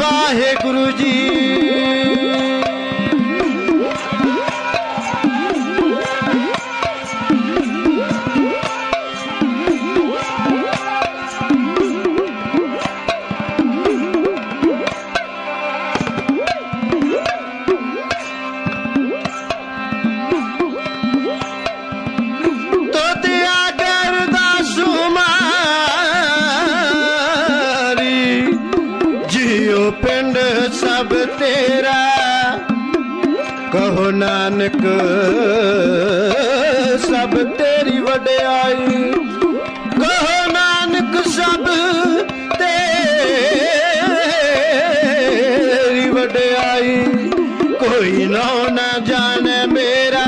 वाहे गुरु जी। सब तेरा कहो नानक सब तेरी वड्याई, कहो नानक सब तेरी वड्याई, कोई नौ न जाने मेरा।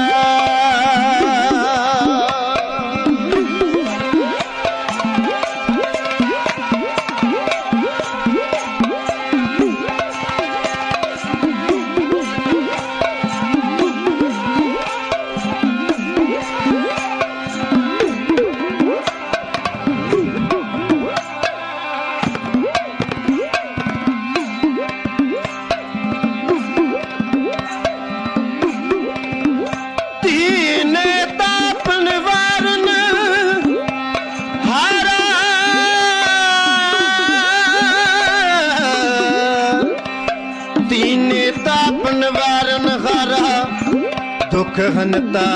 दुख हनता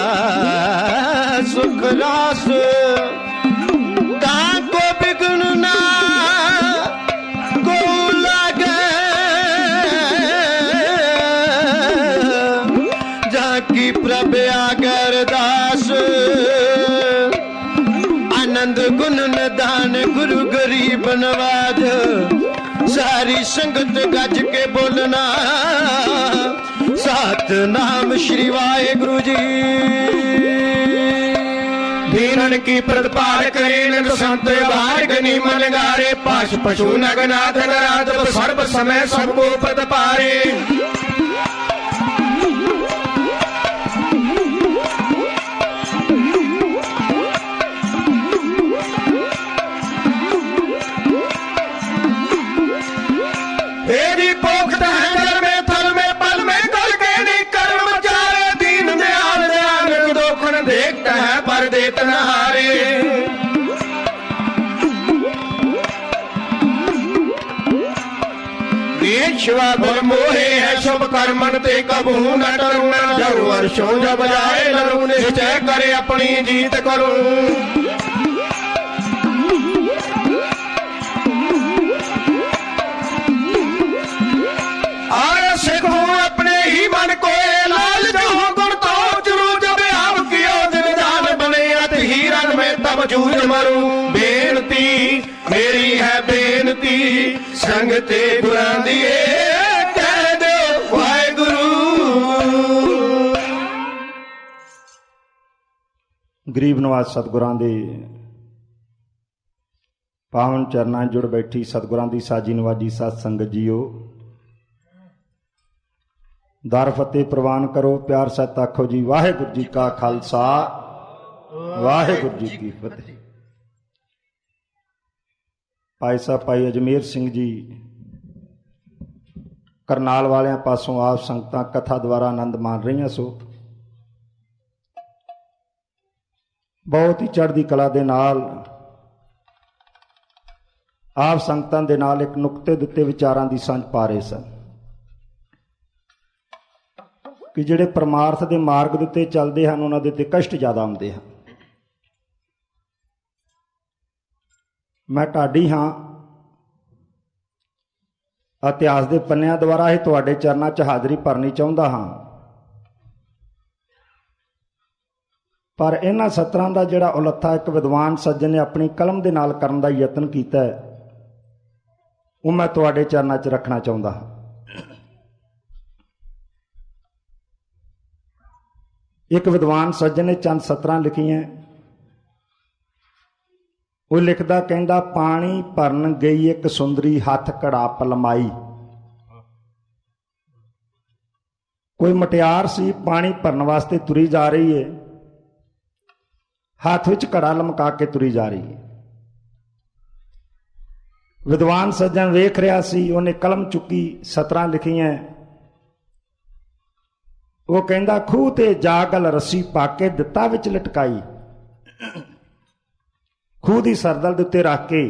सुख रास, ताको बिगन ना को लागे, जाकी प्रभ आगर दास। आनंद गुण निदान गुरु गरीब नवाज, सारी संगत गज के बोलना सतनाम श्री वाहेगुरु जी। दीनन की प्रतिपाल करे नंद संत वारगनी मन गारे, पाश पशु नगनाथ नराध सर्व समय सबको पद पारे। शिवा गुर मोहे है शुभ कर्मन ते कबू न डरूं, जब वर्षों जब जाए लरूं, निश्चय करे अपनी जीत करूं। आए सिखूं अपने ही मन को लाल जो गुण तो चुरू, जब आप कियो दिन जान बने अत हीरन में तब जूझ मरूं। बेनती मेरी है बेनती, संग ते गुरां दिए कह दो वाहेगुरु। गरीब नवाज सतगुरां दे पावन चरनां जुड़ बैठी सतगुरां दी साजी नवाजी सत संगत जीओ, दर फतेह प्रवान करो प्यार सत आखो जी। वाहेगुरु जी का खालसा वाहेगुरु जी की फतेह। भाई साहब भाई अजमेर सिंह जी करनाल वालियां पासों आप संगतां कथा द्वारा आनंद मान रही। सो बहुत ही चढ़दी कला दे नाल आप संगतां दे नाल एक नुकते दुते विचारां दी सांझ पा रहे सन कि जिहड़े परमार्थ दे मार्ग दे उत्ते चलदे हन उन्हां दे ते कष्ट ज़्यादा आउंदे हन। मैं ढाडी हाँ, इतिहास के पन्नियां द्वारा ही तुहाडे चरनां च हाज़री भरनी चाहुंदा हाँ, पर इन्हां सत्रां दा जिहड़ा उलत्था एक विद्वान सज्जन ने अपनी कलम दे नाल करन दा यतन कीता है, वो मैं तुहाडे चरनां च रखना चाहुंदा हाँ। एक विद्वान सज्जन ने चंद सत्रां लिखियां। वो लिखदा कहंदा पानी भरन गई एक सुंदरी हथ कड़ा पलमाई। कोई मटियार सी पानी भरन वास्ते तुरी जा रही है, हाथ विच कड़ा लमका के तुरी जा रही है। ਵਿਦਵਾਨ ਸੱਜਣ ਵੇਖ ਰਿਹਾ ਸੀ, ਉਹਨੇ ਕਲਮ ਚੁੱਕੀ, ਸਤਰਾਂ ਲਿਖੀਆਂ। ਉਹ ਕਹਿੰਦਾ, ਖੂਹ ਤੇ ਜਾ ਗਲ ਰੱਸੀ ਪਾ ਕੇ ਦਿੱਤਾ ਵਿੱਚ ਲਟਕਾਈ। ਖੂਹ ਦੀ ਸਰਦਲ ਦੇ ਉੱਤੇ ਰੱਖ ਕੇ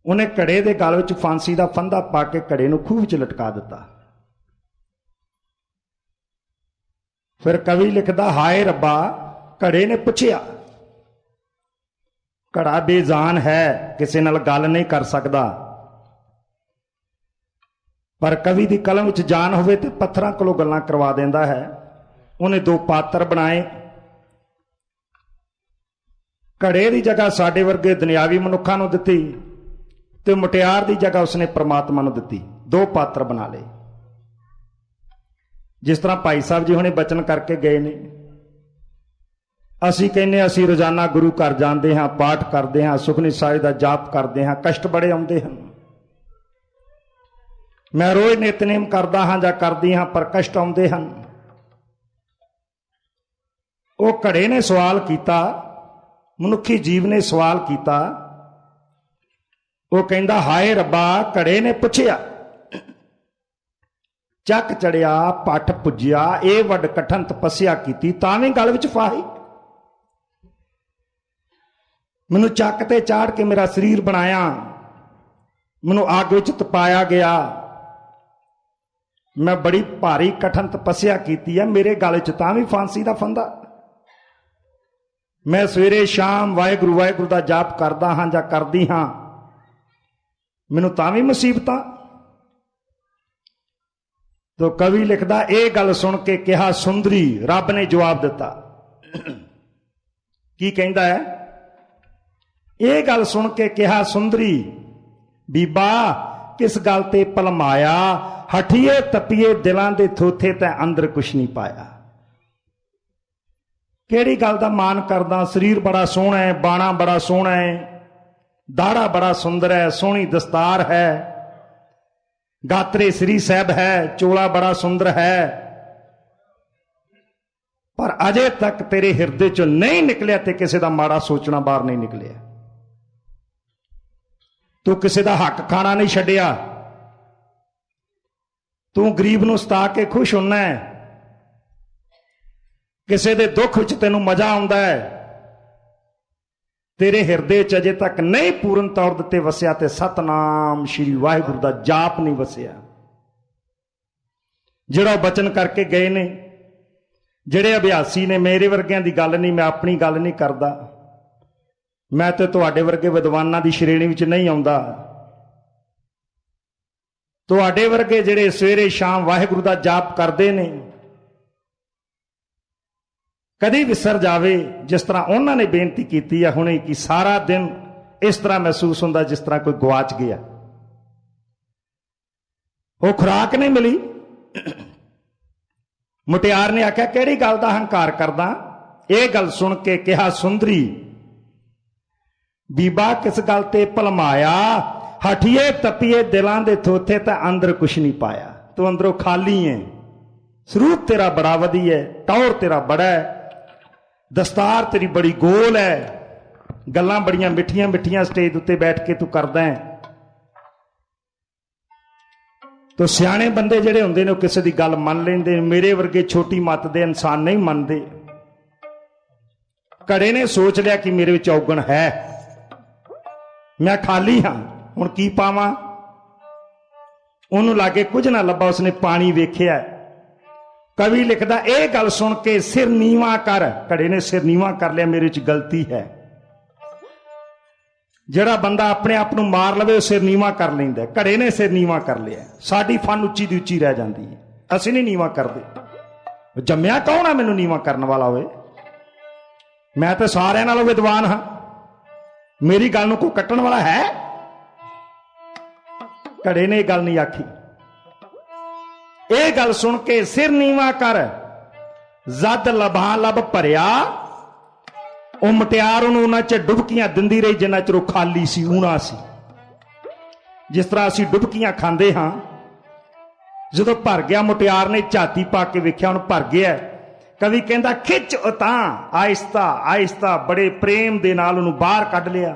ਉਹਨੇ ਘੜੇ ਦੇ ਗਲ ਵਿੱਚ ਫਾਂਸੀ ਦਾ ਫੰਦਾ ਪਾ ਕੇ ਘੜੇ ਨੂੰ ਖੂਹ ਵਿੱਚ ਲਟਕਾ ਦਿੱਤਾ। ਫਿਰ ਕਵੀ ਲਿਖਦਾ, ਹਾਏ ਰੱਬਾ, ਘੜੇ ਨੇ ਪੁੱਛਿਆ, ਘੜਾ ਬੇਜਾਨ ਹੈ, ਕਿਸੇ ਨਾਲ ਗੱਲ ਨਹੀਂ ਕਰ ਸਕਦਾ, ਪਰ ਕਵੀ ਦੀ ਕਲਮ ਵਿੱਚ ਜਾਨ ਹੋਵੇ ਤੇ ਪੱਥਰਾਂ ਕੋਲੋਂ ਗੱਲਾਂ ਕਰਵਾ ਦਿੰਦਾ ਹੈ। ਉਹਨੇ ਦੋ ਪਾਤਰ ਬਣਾਏ। ਘੜੇ ਦੀ ਜਗ੍ਹਾ ਸਾਡੇ ਵਰਗੇ ਦੁਨਿਆਵੀ ਮਨੁੱਖਾਂ ਨੂੰ ਦਿੱਤੀ ਤੇ ਮੁਟਿਆਰ ਦੀ ਜਗ੍ਹਾ ਉਸਨੇ ਪ੍ਰਮਾਤਮਾ ਨੂੰ ਦਿੱਤੀ। ਦੋ ਪਾਤਰ ਬਣਾ ਲਏ। ਜਿਸ ਤਰ੍ਹਾਂ ਭਾਈ ਸਾਹਿਬ ਜੀ ਹੁਣੇ ਬਚਨ ਕਰਕੇ ਗਏ ਨੇ, ਅਸੀਂ ਕਹਿੰਦੇ ਅਸੀਂ ਰੋਜ਼ਾਨਾ ਗੁਰੂ ਘਰ ਜਾਂਦੇ ਹਾਂ, ਪਾਠ ਕਰਦੇ ਹਾਂ, ਸੁਖਨੀ ਸਾਹਿਬ ਦਾ ਜਾਪ ਕਰਦੇ ਹਾਂ, ਕਸ਼ਟ ਬੜੇ ਆਉਂਦੇ ਹਨ। ਮੈਂ ਰੋਜ਼ ਨਿਤਨੇਮ ਕਰਦਾ ਹਾਂ ਜਾਂ ਕਰਦੀ ਹਾਂ, ਪਰ ਕਸ਼ਟ ਆਉਂਦੇ ਹਨ। ਉਹ ਘੜੇ ਨੇ ਸਵਾਲ ਕੀਤਾ, ਮਨੁੱਖੀ ਜੀਵ ਨੇ ਸਵਾਲ ਕੀਤਾ। ਉਹ ਕਹਿੰਦਾ, ਹਾਏ ਰੱਬਾ, ਘੜੇ ਨੇ ਪੁੱਛਿਆ, ਚੱਕ ਚੜਿਆ, ਪੱਠ ਪੁੱਜਿਆ, ਇਹ ਵੱਡ ਕਠਨ ਤਪੱਸਿਆ ਕੀਤੀ, ਤਾਂ ਵੀ ਗਲ ਵਿੱਚ ਫਾਹੀ। ਮੈਨੂੰ ਚੱਕ ਤੇ ਚਾੜ ਕੇ ਮੇਰਾ ਸਰੀਰ ਬਣਾਇਆ, ਮੈਨੂੰ ਅੱਗ ਵਿੱਚ ਤਪਾਇਆ ਗਿਆ, ਮੈਂ ਬੜੀ ਭਾਰੀ ਕਠਨ ਤਪੱਸਿਆ ਕੀਤੀ ਹੈ, ਮੇਰੇ ਗਲ 'ਚ ਤਾਂ ਵੀ ਫਾਂਸੀ ਦਾ ਫੰਦਾ। ਮੈਂ ਸਵੇਰੇ ਸ਼ਾਮ ਵਾਹਿਗੁਰੂ ਵਾਹਿਗੁਰੂ ਦਾ ਜਾਪ ਕਰਦਾ ਹਾਂ ਜਾਂ ਕਰਦੀ ਹਾਂ, ਮੈਨੂੰ ਤਾਂ ਵੀ ਮੁਸੀਬਤਾਂ। ਤੋ ਕਵੀ ਲਿਖਦਾ, ਇਹ ਗੱਲ ਸੁਣ ਕੇ ਕਿਹਾ ਸੁੰਦਰੀ, ਰੱਬ ਨੇ ਜਵਾਬ ਦਿੱਤਾ। ਕੀ ਕਹਿੰਦਾ ਹੈ? ਇਹ ਗੱਲ ਸੁਣ ਕੇ ਕਿਹਾ ਸੁੰਦਰੀ, ਬੀਬਾ ਕਿਸ ਗੱਲ ਤੇ ਭਲਮਾਇਆ, ਹਠੀਏ ਤਪੀਏ ਦਿਲਾਂ ਦੇ ਥੋਥੇ ਤੈਂ ਅੰਦਰ ਕੁਛ ਨਹੀਂ ਪਾਇਆ। ਕਿਹੜੀ ਗੱਲ ਦਾ ਮਾਣ ਕਰਦਾ? ਸਰੀਰ ਬੜਾ ਸੋਹਣਾ ਹੈ, ਬਾਣਾ ਬੜਾ ਸੋਹਣਾ ਹੈ, ਦਾੜਾ ਬੜਾ ਸੁੰਦਰ ਹੈ, ਸੋਹਣੀ ਦਸਤਾਰ ਹੈ, ਗਾਤਰੇ ਸ੍ਰੀ ਸਾਹਿਬ ਹੈ, ਚੋਲਾ ਬੜਾ ਸੁੰਦਰ ਹੈ, ਪਰ ਅਜੇ ਤੱਕ ਤੇਰੇ ਹਿਰਦੇ ਚੋਂ ਨਹੀਂ ਨਿਕਲਿਆ ਤੇ ਕਿਸੇ ਦਾ ਮਾੜਾ ਸੋਚਣਾ ਬਾਹਰ ਨਹੀਂ ਨਿਕਲਿਆ। ਤੂੰ ਕਿਸੇ ਦਾ ਹੱਕ ਖਾਣਾ ਨਹੀਂ ਛੱਡਿਆ, ਤੂੰ ਗਰੀਬ ਨੂੰ ਸਤਾ ਕੇ ਖੁਸ਼ ਹੁੰਨਾ ਹੈ, ਕਿਸੇ ਦੇ ਦੁੱਖ ਵਿੱਚ ਤੈਨੂੰ ਮਜ਼ਾ ਆਉਂਦਾ ਹੈ, ਤੇਰੇ ਹਿਰਦੇ 'ਚ ਅਜੇ ਤੱਕ ਨਹੀਂ ਪੂਰਨ ਤੌਰ ਦਿੱਤੇ ਵਸਿਆ ਤੇ ਸਤਨਾਮ ਸ਼੍ਰੀ ਵਾਹਿਗੁਰੂ ਦਾ ਜਾਪ ਨਹੀਂ ਵਸਿਆ। ਜਿਹੜਾ ਬਚਨ ਕਰਕੇ ਗਏ ਨੇ, ਜਿਹੜੇ ਅਭਿਆਸੀ ਨੇ, ਮੇਰੇ ਵਰਗਿਆਂ ਦੀ ਗੱਲ ਨਹੀਂ, ਮੈਂ ਆਪਣੀ ਗੱਲ ਨਹੀਂ ਕਰਦਾ, ਮੈਂ ਤੇ ਤੁਹਾਡੇ ਵਰਗੇ ਵਿਦਵਾਨਾਂ ਦੀ ਸ਼੍ਰੇਣੀ ਵਿੱਚ ਨਹੀਂ ਆਉਂਦਾ। ਤੁਹਾਡੇ ਵਰਗੇ ਜਿਹੜੇ ਸਵੇਰੇ ਸ਼ਾਮ ਵਾਹਿਗੁਰੂ ਦਾ ਜਾਪ ਕਰਦੇ ਨੇ, ਕਦੀ ਵਿਸਰ ਜਾਵੇ ਜਿਸ ਤਰ੍ਹਾਂ ਉਹਨਾਂ ਨੇ ਬੇਨਤੀ ਕੀਤੀ ਹੈ ਹੁਣੇ ਕਿ ਸਾਰਾ ਦਿਨ ਇਸ ਤਰ੍ਹਾਂ ਮਹਿਸੂਸ ਹੁੰਦਾ ਜਿਸ ਤਰ੍ਹਾਂ ਕੋਈ ਗਵਾਚ ਗਿਆ, ਉਹ ਖੁਰਾਕ ਨਹੀਂ ਮਿਲੀ। ਮੁਟਿਆਰ ਨੇ ਆਖਿਆ, ਕਿਹੜੀ ਗੱਲ ਦਾ ਹੰਕਾਰ ਕਰਦਾ? ਇਹ ਗੱਲ ਸੁਣ ਕੇ ਕਿਹਾ ਸੁੰਦਰੀ, ਬੀਬਾ ਕਿਸ ਗੱਲ ਤੇ ਭਲਮਾਇਆ, ਹਠੀਏ ਤਪੀਏ ਦਿਲਾਂ ਦੇ ਥੋਥੇ ਤਾਂ ਅੰਦਰ ਕੁਛ ਨਹੀਂ ਪਾਇਆ। ਤੂੰ ਅੰਦਰੋਂ ਖਾਲੀ ਹੈ, ਸਰੂਪ ਤੇਰਾ ਬੜਾ ਵਧੀਆ ਹੈ, ਟੌਰ ਤੇਰਾ ਬੜਾ ਹੈ, ਦਸਤਾਰ ਤੇਰੀ ਬੜੀ ਗੋਲ ਹੈ, ਗੱਲਾਂ ਬੜੀਆਂ ਮਿੱਠੀਆਂ ਮਿੱਠੀਆਂ ਸਟੇਜ ਉੱਤੇ ਬੈਠ ਕੇ ਤੂੰ ਕਰਦਾ ਹੈ। ਤੋ ਸਿਆਣੇ ਬੰਦੇ ਜਿਹੜੇ ਹੁੰਦੇ ਨੇ ਉਹ ਕਿਸੇ ਦੀ ਗੱਲ ਮੰਨ ਲੈਂਦੇ ਨੇ, ਮੇਰੇ ਵਰਗੇ ਛੋਟੀ ਮੱਤ ਦੇ ਇਨਸਾਨ ਨਹੀਂ ਮੰਨਦੇ। ਘੜੇ ਨੇ ਸੋਚ ਲਿਆ ਕਿ ਮੇਰੇ ਵਿੱਚ ਔਗਣ ਹੈ, ਮੈਂ ਖਾਲੀ ਹਾਂ, ਹੁਣ ਕੀ ਪਾਵਾਂ? ਉਹਨੂੰ ਲਾਗੇ ਕੁਝ ਨਾ ਲੱਭਾ, ਉਸਨੇ ਪਾਣੀ ਵੇਖਿਆ। ਕਵੀ ਲਿਖਦਾ, ਇਹ ਗੱਲ ਸੁਣ ਕੇ ਸਿਰ ਨੀਵਾਂ ਕਰ, ਘੜੇ ਨੇ ਸਿਰ ਨੀਵਾਂ ਕਰ ਲਿਆ, ਮੇਰੇ 'ਚ ਗਲਤੀ ਹੈ। ਜਿਹੜਾ ਬੰਦਾ ਆਪਣੇ ਆਪ ਨੂੰ ਮਾਰ ਲਵੇ ਉਹ ਸਿਰ ਨੀਵਾਂ ਕਰ ਲੈਂਦਾ, ਘੜੇ ਨੇ ਸਿਰ ਨੀਵਾਂ ਕਰ ਲਿਆ। ਸਾਡੀ ਫਨ ਉੱਚੀ ਦੀ ਉੱਚੀ ਰਹਿ ਜਾਂਦੀ ਹੈ, ਅਸੀਂ ਨਹੀਂ ਨੀਵਾਂ ਕਰਦੇ। ਜੰਮਿਆ ਕੌਣ ਆ ਮੈਨੂੰ ਨੀਵਾਂ ਕਰਨ ਵਾਲਾ ਹੋਵੇ? ਮੈਂ ਤਾਂ ਸਾਰਿਆਂ ਨਾਲੋਂ ਵਿਦਵਾਨ ਹਾਂ, ਮੇਰੀ ਗੱਲ ਨੂੰ ਕੋਈ ਕੱਟਣ ਵਾਲਾ ਹੈ? ਘੜੇ ਨੇ ਇਹ ਗੱਲ ਨਹੀਂ ਆਖੀ। ਇਹ ਗੱਲ ਸੁਣ ਕੇ ਸਿਰ ਨੀਵਾਂ ਕਰ, ਜਦ ਲਭਾਂ ਲੱਭ ਭਰਿਆ, ਉਹ ਮੁਟਿਆਰ ਉਹਨੂੰ ਉਹਨਾਂ 'ਚ ਡੁਬਕੀਆਂ ਦਿੰਦੀ ਰਹੀ ਜਿੰਨਾ ਚਿਰ ਉਹ ਖਾਲੀ ਸੀ, ਊਣਾ ਸੀ। ਜਿਸ ਤਰ੍ਹਾਂ ਅਸੀਂ ਡੁਬਕੀਆਂ ਖਾਂਦੇ ਹਾਂ, ਜਦੋਂ ਭਰ ਗਿਆ ਮੁਟਿਆਰ ਨੇ ਝਾਤੀ ਪਾ ਕੇ ਵੇਖਿਆ ਉਹਨੂੰ ਭਰ ਗਿਆ। ਕਵੀ ਕਹਿੰਦਾ, ਖਿੱਚ ਉਤਾਂ, ਆਹਿਸਤਾ ਆਹਿਸਤਾ ਬੜੇ ਪ੍ਰੇਮ ਦੇ ਨਾਲ ਉਹਨੂੰ ਬਾਹਰ ਕੱਢ ਲਿਆ।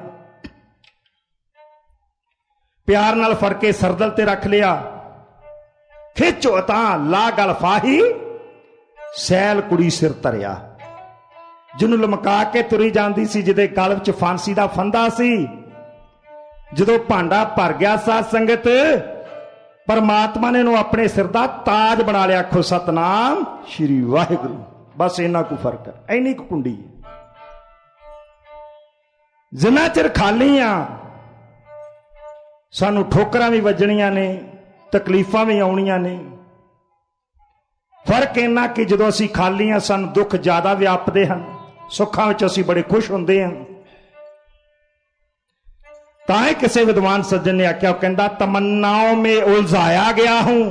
प्यार नाल फड़ के सरदल ते रख लिया, खिचो तां ला गल फाही, सैल कुड़ी सिर धरिया। जिन्हों लमका के तुरी जाती सी, जिदे गल विच फांसी दा फंदा सी, जदों भांडा भर गया साध संगत, परमात्मा ने अपने सिर दा ताज बना लिया। आखो सतनाम श्री वाहिगुरू। बस इन्ना को फर्क है, इन्नी को कुंडी है। जिन्ना चिर खाली आ, सानू ठोकरां भी वजणियां ने, तकलीफां भी आउणियां ने। फर्क इन्ना कि जदों असीं खाली आ, सानू दुख ज्यादा व्यापदे हन, सुखां विच असीं बड़े खुश हुंदे हां। तां ही किसी विद्वान सज्जन ने आख्या, कहंदा तमन्नाओं में उलझाया गया हूं।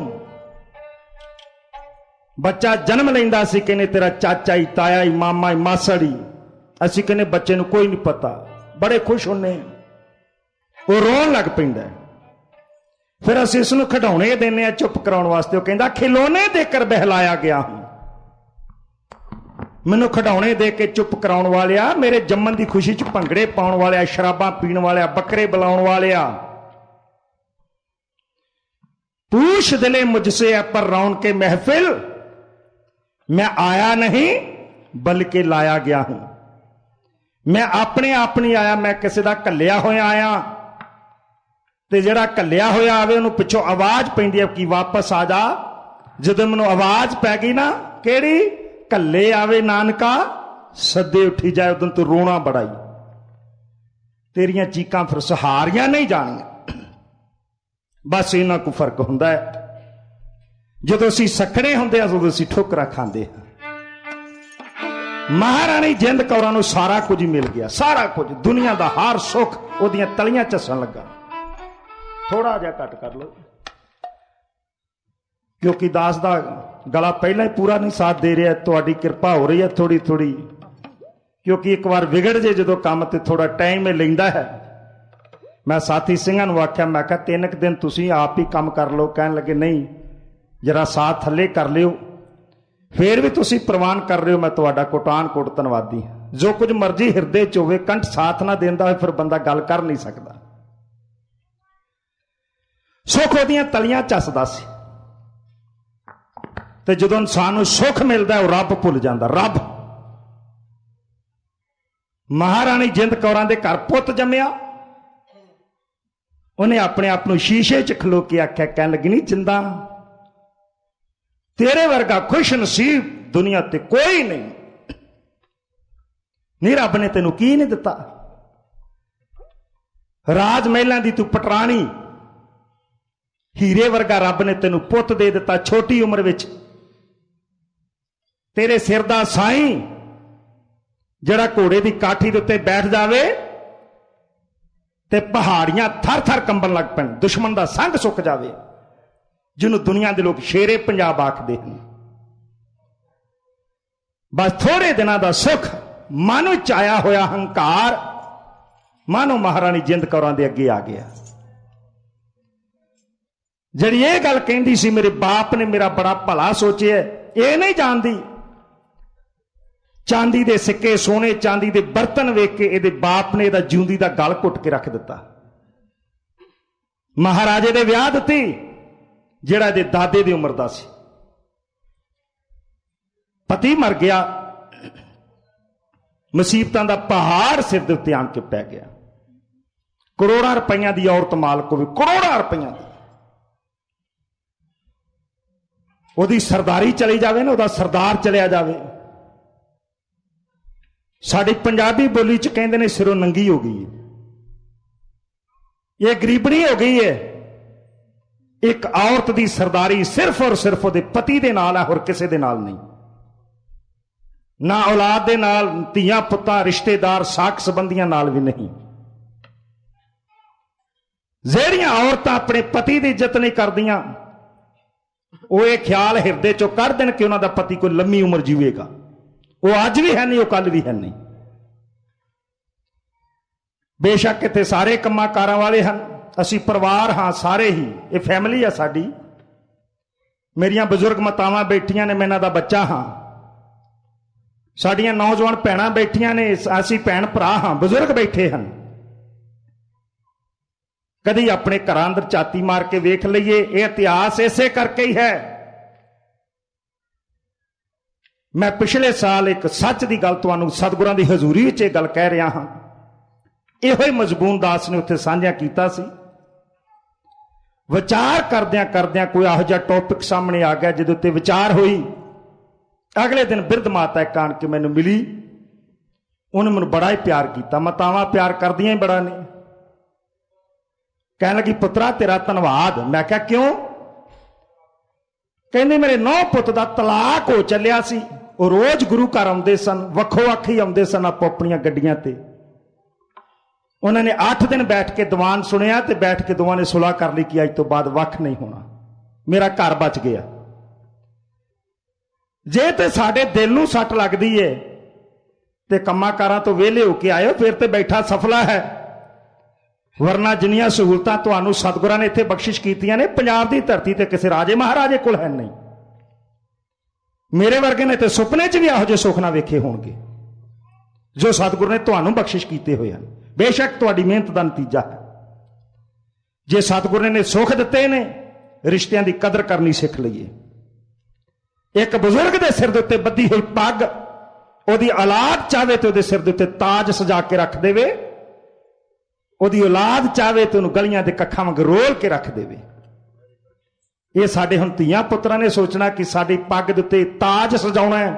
बच्चा जन्म लैंदा सी, कहने तेरा चाचा ही, ताया ही, मामा ही, मासड़ ही। असीं कहने बच्चे नूं कोई नहीं पता, बड़े खुश होने, वो रोन लग पैंदा। फिर असीं इसनूं खिडौणे देने आ चुप कराउण वास्ते। वो कहंदा खिलौने देकर बहलाया गया हूं। मैनूं खिडौणे दे के चुप कराउण वालिया, मेरे जम्मन की खुशी च भंगड़े पाउण वालिया, शराबां पीण वालिया, बकरे बुलाउण वालिया। पूछ दिले मुझसे है पर रौनक के महफिल, मैं आया नहीं बल्कि लाया गया हूं। मैं अपने आप नहीं आया, मैं किसी का घल्लिया होया आया। ते जिहड़ा घल्लिया होया आवे उहनूं पिछों आवाज पैंदी है कि वापस आ जा। जदों मैनूं आवाज पै गई ना, किहड़ी घल्ले आवे नानका सदे उठी जाए, उदों तू रोना बड़ाई। तेरियां चीकां फिर सहारियां नहीं जानियां। बस इन्ना को फर्क हुंदा है। जदों असीं सखणे हुंदे आ, उदों असीं ठोकरां खांदे हां। महाराणी जिंद कौरां नूं सारा कुछ ही मिल गया, सारा कुछ, दुनिया का हर सुख उहदियां तलियां झस्सण लगा। थोड़ा जिहा घट कर लो, क्योंकि दास दा गला पहला ही पूरा नहीं साथ दे रहा। तुहाडी किरपा हो रही है थोड़ी थोड़ी, क्योंकि एक बार विगड़ जे जो काम ते थोड़ा टाइम लैंदा है। मैं साथी सिंघां नूं आख्या, मैं कहा 3 दिन तुसीं आप ही काम कर लो। कहण लगे नहीं, जरा साथ थल्ले कर लियो। फिर भी तुसीं प्रवान कर रहे हो, मैं तुहाडा कोटान कोट धन्नवादी। जो कुछ मर्जी हिरदे च होवे, कंठ साथ ना देंदा होवे, फिर बंदा गल कर नहीं सकता। सुख उहदियां तलियां झसदा सी, ते जदों इंसान नूं सुख मिलदा है, रब भुल जांदा। रब महाराणी जिंद कौरां दे घर पुੱਤ जम्मिया। उन्हें अपने आप नूं शीशे च खलो के आख्या, कहण लगी नहीं जिंदा, तेरे वर्गा खुश नसीब दुनिया ते कोई नहीं रब ने तेनू की नहीं दिता। राज महलां दी तू पटरानी, हीरे वर्गा रब ने तेनू पुੱਤ दे दिता छोटी उम्र विच। तेरे सिर दा साईं जड़ा घोड़े की काठी दे उत्ते बैठ जावे ते पहाड़ियां थर थर कंबन लग पैण, दुश्मन दा संग सुक जावे, जिन्हों दुनिया के लोग शेरे पंजाब आखते हैं। बस थोड़े दिनों का सुख, मन विच आया होया हंकार मानो महाराणी जिंद कौरां दे अगे आ गया। जिहड़ी ये गल कहंदी सी, मेरे बाप ने मेरा बड़ा भला सोचिया, ये नहीं जानती चांदी दे सिक्के, सोने चांदी दे बर्तन वेख के इहदे बाप ने इहदा जिउंदी दा गल घुट के रख दिता। महाराजे दे विआह दित्ती, जिहड़ा इहदे दादे दी उम्र दा सी। पति मर गया, मुसीबतां दा पहाड़ सिर दे उत्ते आण के पै गया। करोड़ां रुपइयां दी औरत मालक होवे, करोड़ां रुपइयां दी, ओहदी सरदारी चली जावे ना, ओहदा सरदार चलिया जावे। साडी पंजाबी बोली च कहंदे ने सिरों नंगी हो गई है, ये गरीबनी हो गई है। एक औरत की सरदारी सिर्फ और सिर्फ उहदे पति दे नाल है, होर किसी दे नाल नहीं। ना औलाद दे नाल, धीआं पुत्तां, रिश्तेदार, साक संबंधियां नाल भी नहीं। ਜਿਹੜੀਆਂ औरतां अपने पति की इज्जत नहीं करदियां, वो ये ख्याल हिरदे चों कर देन कि उन्हां दा पति कोई लंबी उम्र जीवेगा। वो अज भी है नहीं, वो कल भी है नहीं। बेशक इत्थे सारे कम्मां कारां वाले हन, असीं परिवार हाँ सारे ही, ये फैमिली है साडी। मेरियां बजुर्ग मातावां बैठियां ने, मैं इन्हां दा बच्चा हाँ। साडियां नौजवान भैणां बैठियां ने, असीं भैण भरा हाँ, बजुर्ग बैठे हैं। कदी अपने घर अंदर झाती मार के वेख लईए। यह इतिहास इसे करके ही है। मैं पिछले साल एक सच की गल तुहानूं सतगुरां दी हजूरी विच इह गल कह रहा हाँ। इहो ही मजबून दास ने उत्थे साझा कीता सी। विचार करदियां करदियां कोई इहो जिहा टॉपिक सामने आ गया जिहदे उत्ते विचार होई। अगले दिन बिरध माता एक आण के मैनूं मिली। उन्हें मैनूं बड़ा ही प्यार किया। मातावां प्यार करदियां ही बड़ा ने। कहने लगी पुत्रा तेरा धन्नवाद। मैं क्या क्यों? कहंदी मेरे 9 पुत दा तलाक हो चलिया सी। वो रोज गुरु घर आउंदे सन, वक्खो वक्ख ही आउंदे सन आपो अपणियां गड्डियां ते। उन्होंने 8 दिन बैठ के दीवान सुनिया ते बैठ के दोवां ने सुलह कर ली कि अज तो बाद वक्ख नहीं होना, मेरा घर बच गया। जे ते साडे दिल नूं सट लगदी है ते कम्मां कारां तो वेले होके आए फिर ते बैठा सफला है। वरना जिन्नियां सहूलतां तुहानूं सतगुरां ने इत्थे बख्शिश कीतियां ने पंजाब दी धरती ते किसी राजे महाराजे कोल है नहीं। मेरे वर्गे ने तो सुपने च भी इहो जिहे सुख ना वेखे होणगे जो सतगुरु ने तुहानूं बख्शिश कीते होए हन। बेशक तुहाडी मेहनत का नतीजा है। जे सतगुरु ने सुख दिते ने रिश्तियां की कदर करनी सीख लईए। एक बुजुर्ग के सिर दे उत्ते बधी हुई पग ओदी औलाद चाहे तो सिर दे उत्ते ताज सजा के रख देवे, ओदी औलाद चाहे तो उन्हें गलियां दे कखां वांग रोल के रख देवे। ये साडे हुण धीआं पुत्रां ने सोचना कि साडी पग दे उत्ते ताज सजाउणा है।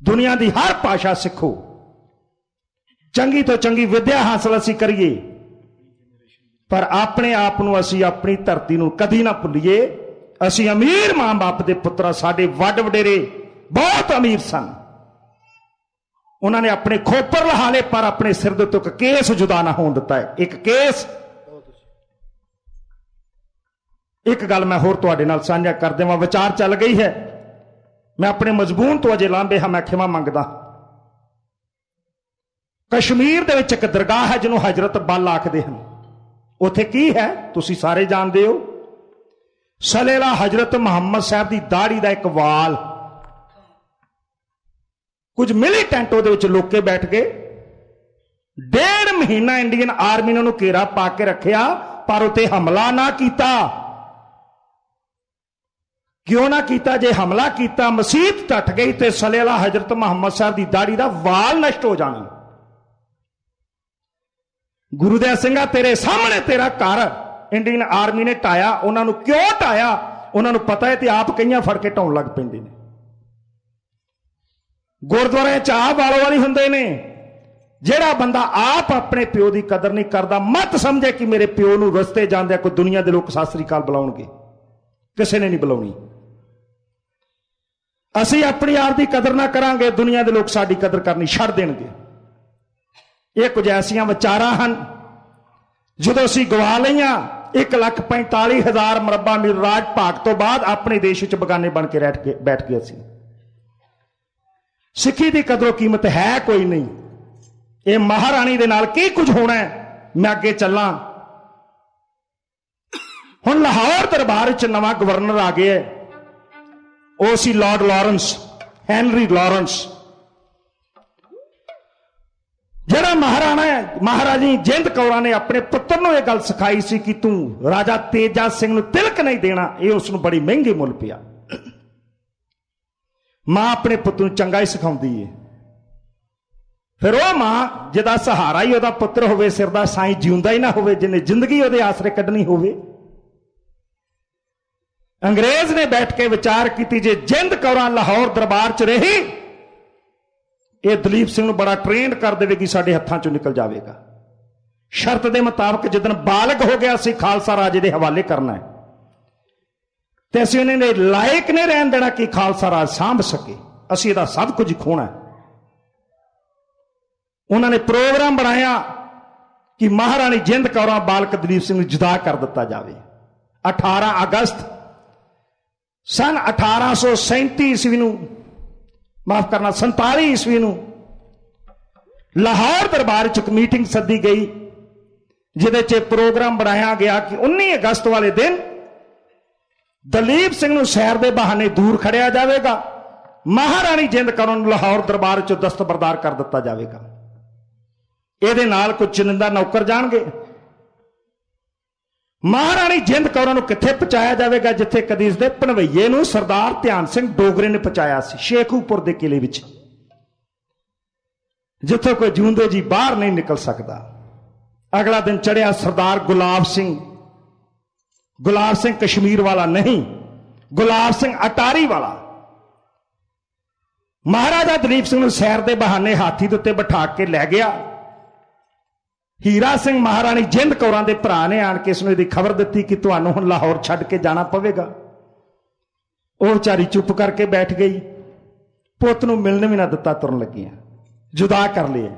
दुनिया की हर भाषा सिखो, चंगी तो चंगी विद्या हासिल असीं करिए, पर अपने आप नूं असीं अपनी धरती नूं कदी ना भुल्लीए। असीं अमीर मां बाप दे पुत्तर, साडे वड वडेरे बहुत अमीर सन। उन्होंने अपने खोपर लहा ले पर अपने सिर दे उत्ते केस जुदा ना होण दिता है। एक केस एक गल मैं होर तुहाडे नाल साझा कर देवां। विचार चल गई है, मैं अपने मजबून तो अजे लांबे हाँ, मैं खिमा मंगदा। कश्मीर दे विच एक दरगाह है जिन्हों हजरत बल आखदे हन। उत्थे की है तुसीं सारे जानदे हो। सलेला हजरत मुहम्मद साहब की दाढ़ी का एक वाल, कुछ मिलीटेंट उहदे विच लुक के बैठ गए। 1.5 महीना इंडियन आर्मी ने उन्होंने घेरा पा के रखिया पर उत्ते हमला ना किया। क्यों ना किया? जे हमला किया मसीत टट गई तो सलेला हजरत मुहम्मद साहब की दाढ़ी का वाल नष्ट हो जाना। गुरुदया सिंघा तेरे सामने तेरा घर इंडियन आर्मी ने ढाया। उन्होंने क्यों ढाया? उन्होंने पता है तो आप कई फड़ के ढाउण लग पैंदे ने। गुरुद्वारे चाह वालों वाली हुंदे ने। जेड़ा बंदा आप अपने प्यो की कदर नहीं करता, मत समझे कि मेरे प्यो नूं रस्ते जांदे कोई दुनिया के लोग सत श्री अकाल बुलाउणगे। किसी ने नहीं बुलाउणी। असीं अपनी आप की कदर ना करांगे, दुनिया के लोग साडी कदर करनी छड्ड देणगे। ये कुछ ऐसियां विचारां हन जदों असीं गवा लईआं 1,45,000 मरबा मील राज भाग तो बाद अपने देश विच बगाने बन के बैठ गए। असीं सिੱਖੀ की कदरों कीमत है कोई नहीं। ये महाराणी दे नाल की कुछ होना है, मैं अगे चलां। हुण लाहौर दरबार च नवां गवर्नर आ गया है। वो सी लॉर्ड लॉरेंस, हैनरी लॉरेंस। जड़ा महाराणा महाराजी जिंद कौर ने अपने पुत्र नूं यह गल सिखाई सी कि तू राजा तेजा सिंह नूं तिलक नहीं देना। यह उसनूं बड़ी महंगी मुल पिया। मां अपने पुत्र नूं चंगा ही सिखाउंदी है। फिर वह मां जिहदा सहारा ही उहदा पुत्र होवे, सिर दा साईं जिउंदा ही ना होवे, जिन्हें जिंदगी उहदे आसरे कढनी होवे। अंग्रेज ने बैठ के विचार की जे जिंद कौरां लाहौर दरबार च रही, ये दलीप सिंह बड़ा ट्रेंड कर देगी, साडे हत्थां चों निकल जाएगा। शर्त के मुताबिक जिदन बालग हो गया असीं खालसा राजे के हवाले करना है, तो असीं उन्हें लायक नहीं रहन देना कि खालसा राज सांभ सके। असीं इहदा सब कुछ खोना है। उन्होंने प्रोग्राम बनाया कि महाराणी जिंद कौरां बालक दलीप सिंह जुदा कर दिता जाए। 18 अगस्त सन 1837 ईस्वी नूं, माफ करना 47 ईस्वी नूं लाहौर दरबार च एक मीटिंग सदी गई जिहदे च प्रोग्राम बनाया गया कि 19 अगस्त वाले दिन दलीप सिंह नूं सैर दे बहाने दूर खड़िया जाएगा, महाराणी जिंद कौर नूं लाहौर दरबार च दस्तबरदार कर दिता जाएगा। ਇਹਦੇ ਨਾਲ कुछ चुनिंदा नौकर जाणगे। ਮਹਾਰਾਣੀ ਜਿੰਦ ਕੌਰਾਂ ਨੂੰ ਕਿੱਥੇ ਪਹੁੰਚਾਇਆ ਜਾਵੇਗਾ? ਜਿੱਥੇ ਕਦੀ ਇਸਦੇ ਭਣਵਈਏ ਨੂੰ ਸਰਦਾਰ ਧਿਆਨ ਸਿੰਘ ਡੋਗਰੇ ਨੇ ਪਹੁੰਚਾਇਆ ਸੀ, ਸ਼ੇਖੂਪੁਰ ਦੇ ਕਿਲੇ ਵਿੱਚ, ਜਿੱਥੋਂ ਕੋਈ ਜਿਉਂਦੇ ਜੀ ਬਾਹਰ ਨਹੀਂ ਨਿਕਲ ਸਕਦਾ। ਅਗਲਾ ਦਿਨ ਚੜਿਆ ਸਰਦਾਰ ਗੁਲਾਬ ਸਿੰਘ ਕਸ਼ਮੀਰ ਵਾਲਾ ਨਹੀਂ, ਗੁਲਾਬ ਸਿੰਘ ਅਟਾਰੀ ਵਾਲਾ ਮਹਾਰਾਜਾ ਦਲੀਪ ਸਿੰਘ ਨੂੰ ਸੈਰ ਦੇ ਬਹਾਨੇ ਹਾਥੀ ਦੇ ਉੱਤੇ ਬਿਠਾ ਕੇ ਲੈ ਗਿਆ। ਹੀਰਾ ਸਿੰਘ ਮਹਾਰਾਣੀ ਜਿੰਦ ਕੌਰਾਂ ਦੇ ਭਰਾ ਨੇ ਆਣ ਕੇ ਇਸ ਨੂੰ ਇਹਦੀ ਖਬਰ ਦਿੱਤੀ ਕਿ ਤੁਹਾਨੂੰ ਹੁਣ ਲਾਹੌਰ ਛੱਡ ਕੇ ਜਾਣਾ ਪਵੇਗਾ। ਉਹ ਵਿਚਾਰੀ ਚੁੱਪ ਕਰਕੇ ਬੈਠ ਗਈ, ਪੁੱਤ ਨੂੰ ਮਿਲਣ ਵੀ ਨਾ ਦਿੱਤਾ, ਤੁਰਨ ਲੱਗੀਆਂ, ਜੁਦਾ ਕਰ ਲਿਆ।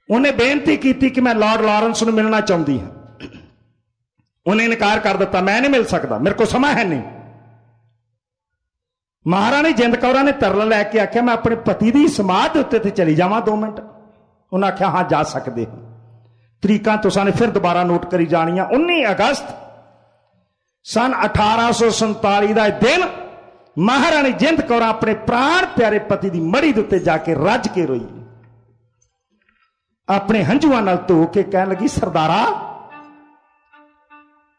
ਉਹਨੇ ਬੇਨਤੀ ਕੀਤੀ ਕਿ ਮੈਂ ਲਾਰਡ ਲਾਰੈਂਸ ਨੂੰ ਮਿਲਣਾ ਚਾਹੁੰਦੀ ਹਾਂ। ਉਹਨੇ ਇਨਕਾਰ ਕਰ ਦਿੱਤਾ, ਮੈਂ ਨਹੀਂ ਮਿਲ ਸਕਦਾ, ਮੇਰੇ ਕੋਲ ਸਮਾਂ ਹੈ ਨਹੀਂ। ਮਹਾਰਾਣੀ ਜਿੰਦ ਕੌਰਾਂ ਨੇ ਤਰਲਾ ਲੈ ਕੇ ਆਖਿਆ, ਮੈਂ ਆਪਣੇ ਪਤੀ ਦੀ ਸਮਾਧ ਦੇ ਉੱਤੇ ਤੇ ਚਲੀ ਜਾਵਾਂ 2 ਮਿੰਟ। ਉਹਨਾਂ ਆਖਿਆ, ਹਾਂ ਜਾ ਸਕਦੇ ਹੋ। ਤਰੀਕਾਂ ਤੁਸਾਂ ਨੇ ਫਿਰ ਦੁਬਾਰਾ ਨੋਟ ਕਰੀ ਜਾਣੀਆਂ। 19 ਅਗਸਤ ਸਨ 1847 ਦਾ ਦਿਨ ਮਹਾਰਾਣੀ ਜਿੰਦ ਕੌਰਾਂ ਆਪਣੇ ਪ੍ਰਾਣ ਪਿਆਰੇ ਪਤੀ ਦੀ ਮੜੀ ਦੇ ਉੱਤੇ ਜਾ ਕੇ ਰੱਜ ਕੇ ਰੋਈ, ਆਪਣੇ ਹੰਝੂਆਂ ਨਾਲ ਧੋ ਕੇ ਕਹਿਣ ਲੱਗੀ, ਸਰਦਾਰਾ,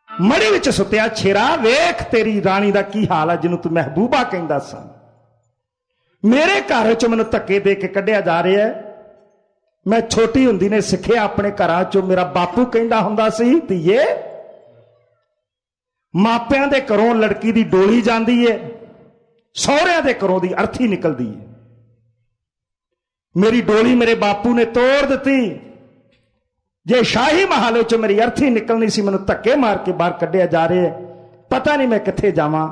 ਮੜੀ ਵਿੱਚ ਸੁੱਤਿਆ ਛੇਰਾ, ਵੇਖ ਤੇਰੀ ਰਾਣੀ ਦਾ ਕੀ ਹਾਲ ਹੈ, ਜਿਹਨੂੰ ਤੂੰ ਮਹਿਬੂਬਾ ਕਹਿੰਦਾ ਸਾਂ। ਮੇਰੇ ਘਰ ਚੋਂ ਮੈਨੂੰ ਧੱਕੇ ਦੇ ਕੇ ਕੱਢਿਆ ਜਾ ਰਿਹਾ ਹੈ। ਮੈਂ ਛੋਟੀ ਹੁੰਦੀ ਨੇ ਸਿੱਖਿਆ ਆਪਣੇ ਘਰਾਂ ਚੋਂ, ਮੇਰਾ ਬਾਪੂ ਕਹਿੰਦਾ ਹੁੰਦਾ ਸੀ, ਧੀਏ, ਮਾਪਿਆਂ ਦੇ ਘਰੋਂ ਲੜਕੀ ਦੀ ਡੋਲੀ ਜਾਂਦੀ ਹੈ, ਸਹੁਰਿਆਂ ਦੇ ਘਰੋਂ ਦੀ ਅਰਥੀ ਨਿਕਲਦੀ ਹੈ। ਮੇਰੀ ਡੋਲੀ ਮੇਰੇ ਬਾਪੂ ਨੇ ਤੋੜ ਦਿੱਤੀ। ਜੇ ਸ਼ਾਹੀ ਮਹਾਲੇ ਚੋਂ ਮੇਰੀ ਅਰਥੀ ਨਿਕਲਣੀ ਸੀ, ਮੈਨੂੰ ਧੱਕੇ ਮਾਰ ਕੇ ਬਾਹਰ ਕੱਢਿਆ ਜਾ ਰਿਹਾ ਹੈ। ਪਤਾ ਨਹੀਂ ਮੈਂ ਕਿੱਥੇ ਜਾਵਾਂ।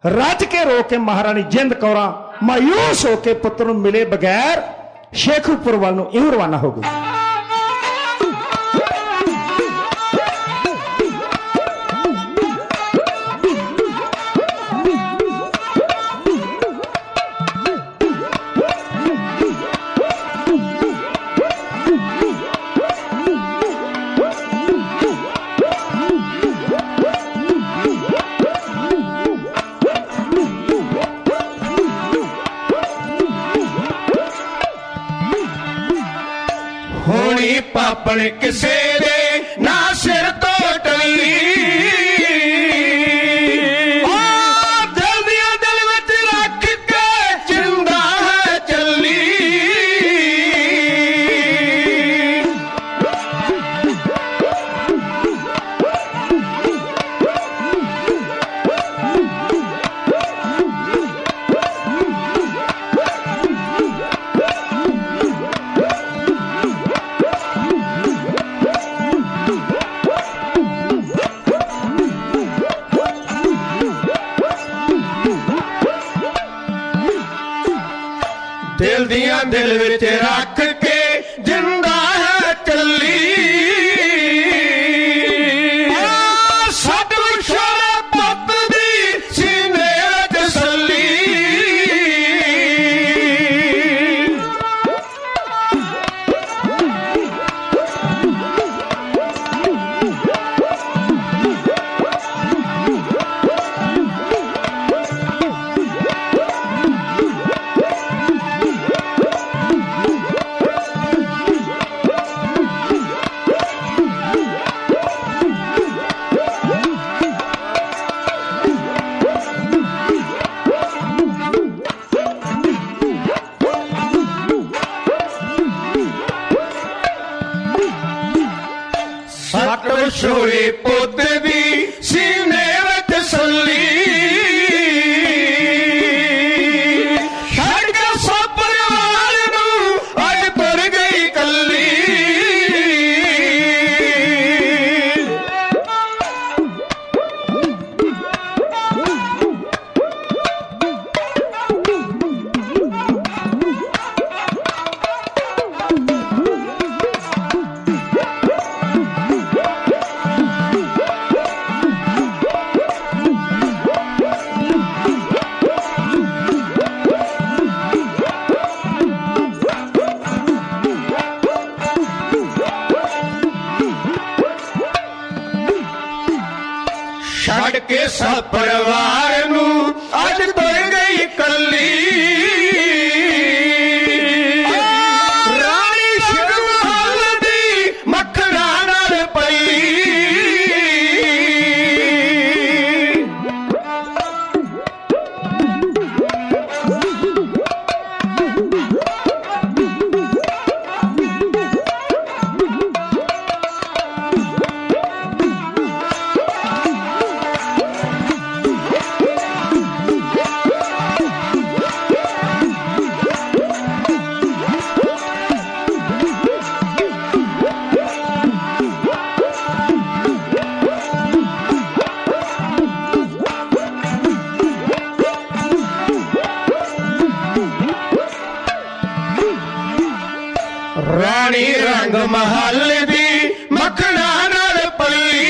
ਰੱਜ ਕੇ ਰੋ ਕੇ ਮਹਾਰਾਣੀ ਜਿੰਦ ਕੌਰਾਂ ਮਾਯੂਸ ਹੋ ਕੇ ਪੁੱਤਰ ਨੂੰ ਮਿਲੇ ਬਗੈਰ ਸ਼ੇਖੂਪੁਰ ਵੱਲ ਨੂੰ ਇਉਂ ਰਵਾਨਾ ਹੋ ਗਈ। ਹੋਣੀ ਪਾਪਣ ਕਿਸੇ ਦੇ ਨਾ ਸਿਰ ਤੋਂ ਟੱਲੀ, ਦਿਲ ਦੀਆਂ ਦਿਲ ਵਿੱਚ ਰੱਖ ਕੇ ਜਿੰਦਾ ਹੈ ਚੱਲੀ। ਦਿਲ ਦੀਆਂ ਦਿਲ ਵਿੱਚ ਰੱਖ ਕੇ ਜਿੰਦਾ ਹੈ ਚੱਲੀ। ਸਤਿਗੁਰ ਸ਼ੋਰੇ ਪੁੱਤ ਦੀ ਸੀਨੇ ਵਿੱਚ ਸੱਲੀ। ਸਤਿਗੁਰ ਸ਼ੋਰੇ ਪੁੱਤ ਦੀ ਸੀਨੇ ਵਿੱਚ ਸੱਲੀ। ਛੱਡ ਕੇ ਸਭ ਪਰਿਵਾਰ ਨੂੰ ਅੱਜ ਤੁਰ ਗਈ ਕੱਲੀ। ਛੱਡ ਕੇ ਸਭ ਪਰਿਵਾਰ ਨੂੰ ਅੱਜ ਤੁਰ ਗਈ ਕੱਲੀ। ਰਾਣੀ ਸ਼ਰਮਹਲ ਦੀ ਮੱਖਣਾ ਨਾਲ ਪਈ। ਰੰਗ ਮਹੱਲ ਦੀ ਮੱਖਣਾ ਨਾਲ ਪੱਲੀ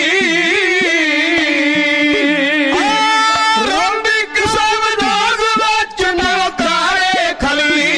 ਰੋਂਦੀ ਕਿਸਮ ਦਾਗ ਵਿੱਚ ਨਾ ਤਾਰੇ ਖੱਲੀ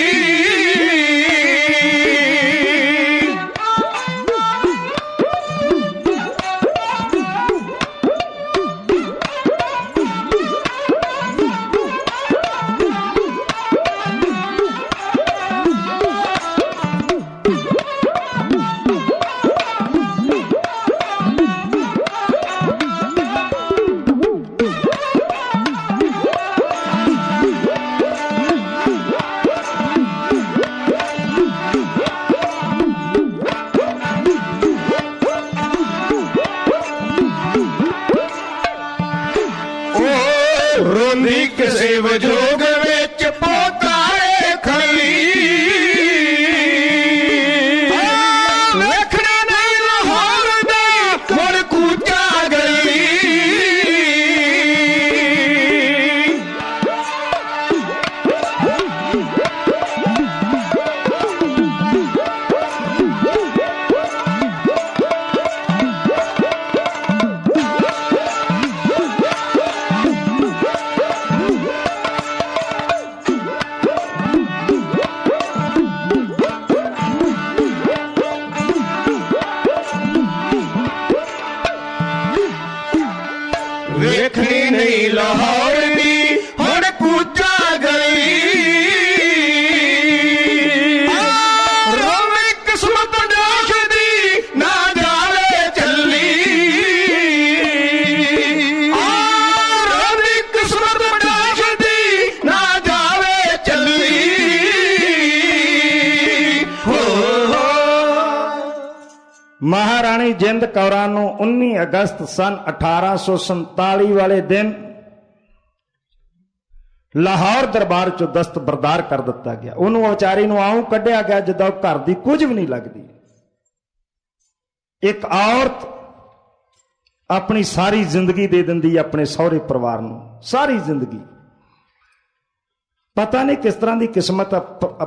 ਰੋਂਦੀ ਕਿਸੇ ਵਜੋਗ ਵਿੱਚ ਪੋਤਾਰੇ ਖੱਲੀ ਵੇਖਣਾ ਨਹੀਂ ਲਾਹੌਰ ਦਾ ਮੁੜ ਕੂਚਾ ਗਲੀ ਵੇਖਣੀ ਨਹੀਂ ਲਾਹੌਰ ਦੀ ਹੁਣ ਕੂਚਾ ਗਲੀ ਰੋਵੇ ਕਿਸਮਤ ਦਾਖ ਦੀ ਨਾ ਜਾਵੇ ਚੱਲੀ ਰੋਵੇ ਕਿਸਮਤ ਦਾਖ ਦੀ ਨਾ ਜਾਵੇ ਚੱਲੀ ਹੋ ਮਹਾਰਾਣੀ ਜਿੰਦ ਕੌਰਾਂ ਨੂੰ 19 ਅਗਸਤ ਸਨ 1847 ਵਾਲੇ ਦਿਨ ਲਾਹੌਰ ਦਰਬਾਰ ਚੋਂ ਦਸਤਬਰਦਾਰ ਕਰ ਦਿੱਤਾ ਗਿਆ। ਉਹਨੂੰ ਵਿਚਾਰੀ ਨੂੰ ਆਉਂ ਕੱਢਿਆ ਗਿਆ ਜਿੱਦਾਂ ਉਹ ਘਰ ਦੀ ਕੁਝ ਵੀ ਨਹੀਂ ਲੱਗਦੀ। ਇੱਕ ਔਰਤ ਆਪਣੀ ਸਾਰੀ ਜ਼ਿੰਦਗੀ ਦੇ ਦਿੰਦੀ ਆਪਣੇ ਸਹੁਰੇ ਪਰਿਵਾਰ ਨੂੰ, ਸਾਰੀ ਜ਼ਿੰਦਗੀ। ਪਤਾ ਨਹੀਂ ਕਿਸ ਤਰ੍ਹਾਂ ਦੀ ਕਿਸਮਤ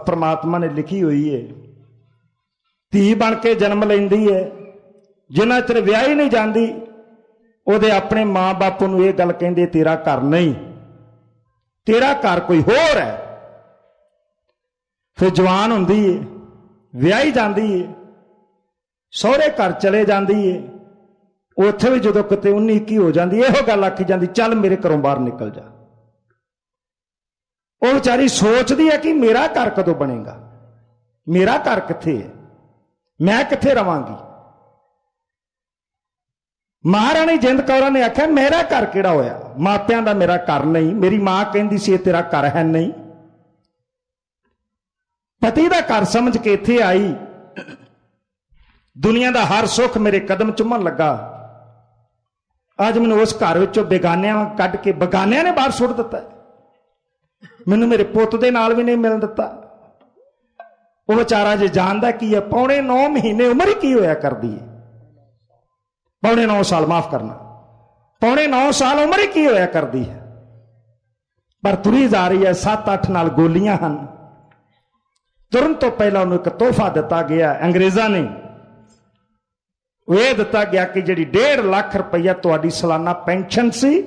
ਪ੍ਰਮਾਤਮਾ ਨੇ ਲਿਖੀ ਹੋਈ ਹੈ। ਧੀ ਬਣ ਕੇ ਜਨਮ ਲੈਂਦੀ ਹੈ, ਜਿੰਨਾ ਚਿਰ ਵਿਆਹੀ ਨਹੀਂ ਜਾਂਦੀ ਉਹਦੇ ਆਪਣੇ ਮਾਂ-ਬਾਪ ਨੂੰ ਇਹ ਗੱਲ ਕਹਿੰਦੇ ਤੇਰਾ ਘਰ ਨਹੀਂ, ਤੇਰਾ ਘਰ ਕੋਈ ਹੋਰ ਹੈ। ਫਿਰ ਜਵਾਨ ਹੁੰਦੀ ਹੈ, ਵਿਆਹੀ ਜਾਂਦੀ ਹੈ, ਸਹੁਰੇ ਘਰ ਚਲੇ ਜਾਂਦੀ ਹੈ। ਉੱਥੇ ਵੀ ਜਦੋਂ ਕਿਤੇ 19-21 ਹੋ ਜਾਂਦੀ ਇਹੋ ਗੱਲ ਆਖੀ ਜਾਂਦੀ ਚੱਲ ਮੇਰੇ ਘਰੋਂ ਬਾਹਰ ਨਿਕਲ ਜਾ। ਉਹ ਵਿਚਾਰੀ ਸੋਚਦੀ ਹੈ ਕਿ ਮੇਰਾ ਘਰ ਕਦੋਂ ਬਣੇਗਾ, ਮੇਰਾ ਘਰ ਕਿੱਥੇ ਹੈ, ਮੈਂ ਕਿੱਥੇ ਰਵਾਂਗੀ। ਮਹਾਰਾਣੀ ਜਿੰਦ ਕੌਰਾਂ ਨੇ ਆਖਿਆ ਮੇਰਾ ਘਰ ਕਿਹੜਾ ਹੋਇਆ, ਮਾਪਿਆਂ ਦਾ ਮੇਰਾ ਘਰ ਨਹੀਂ। ਮੇਰੀ ਮਾਂ ਕਹਿੰਦੀ ਸੀ ਇਹ ਤੇਰਾ ਘਰ ਹੈ ਨਹੀਂ। ਪਤੀ ਦਾ ਘਰ ਸਮਝ ਕੇ ਇੱਥੇ ਆਈ। ਦੁਨੀਆ ਦਾ ਹਰ ਸੁੱਖ ਮੇਰੇ ਕਦਮ ਚੁੰਮਣ ਲੱਗਾ। ਅੱਜ ਮੈਨੂੰ ਉਸ ਘਰ ਵਿੱਚੋਂ ਬੇਗਾਨਿਆਂ ਕੱਢ ਕੇ ਬੇਗਾਨਿਆਂ ਨੇ ਬਾਹਰ ਸੁੱਟ ਦਿੱਤਾ। ਮੈਨੂੰ ਮੇਰੇ ਪੁੱਤ ਦੇ ਨਾਲ ਵੀ ਨਹੀਂ ਮਿਲਣ ਦਿੱਤਾ। ਉਹ ਵਿਚਾਰਾ ਜੇ ਜਾਣਦਾ ਕੀ ਹੈ, ਪੌਣੇ 9 ਮਹੀਨੇ ਉਮਰ ਹੀ ਕੀ ਹੋਇਆ ਕਰਦੀ ਹੈ। ਪੌਣੇ 9 ਸਾਲ, ਮਾਫ ਕਰਨਾ, ਪੌਣੇ 9 ਸਾਲ ਉਮਰ ਹੀ ਕੀ ਹੋਇਆ ਕਰਦੀ ਹੈ। ਪਰ ਤੁਰੀ ਜਾ ਰਹੀ ਹੈ। 7-8 ਨਾਲ ਗੋਲੀਆਂ ਹਨ। ਤੁਰਨ ਤੋਂ ਪਹਿਲਾਂ ਉਹਨੂੰ ਇੱਕ ਤੋਹਫਾ ਦਿੱਤਾ ਗਿਆ ਅੰਗਰੇਜ਼ਾਂ ਨੇ। ਉਹ ਇਹ ਦਿੱਤਾ ਗਿਆ ਕਿ ਜਿਹੜੀ 1.5 ਲੱਖ ਰੁਪਈਆ ਤੁਹਾਡੀ ਸਾਲਾਨਾ ਪੈਨਸ਼ਨ ਸੀ,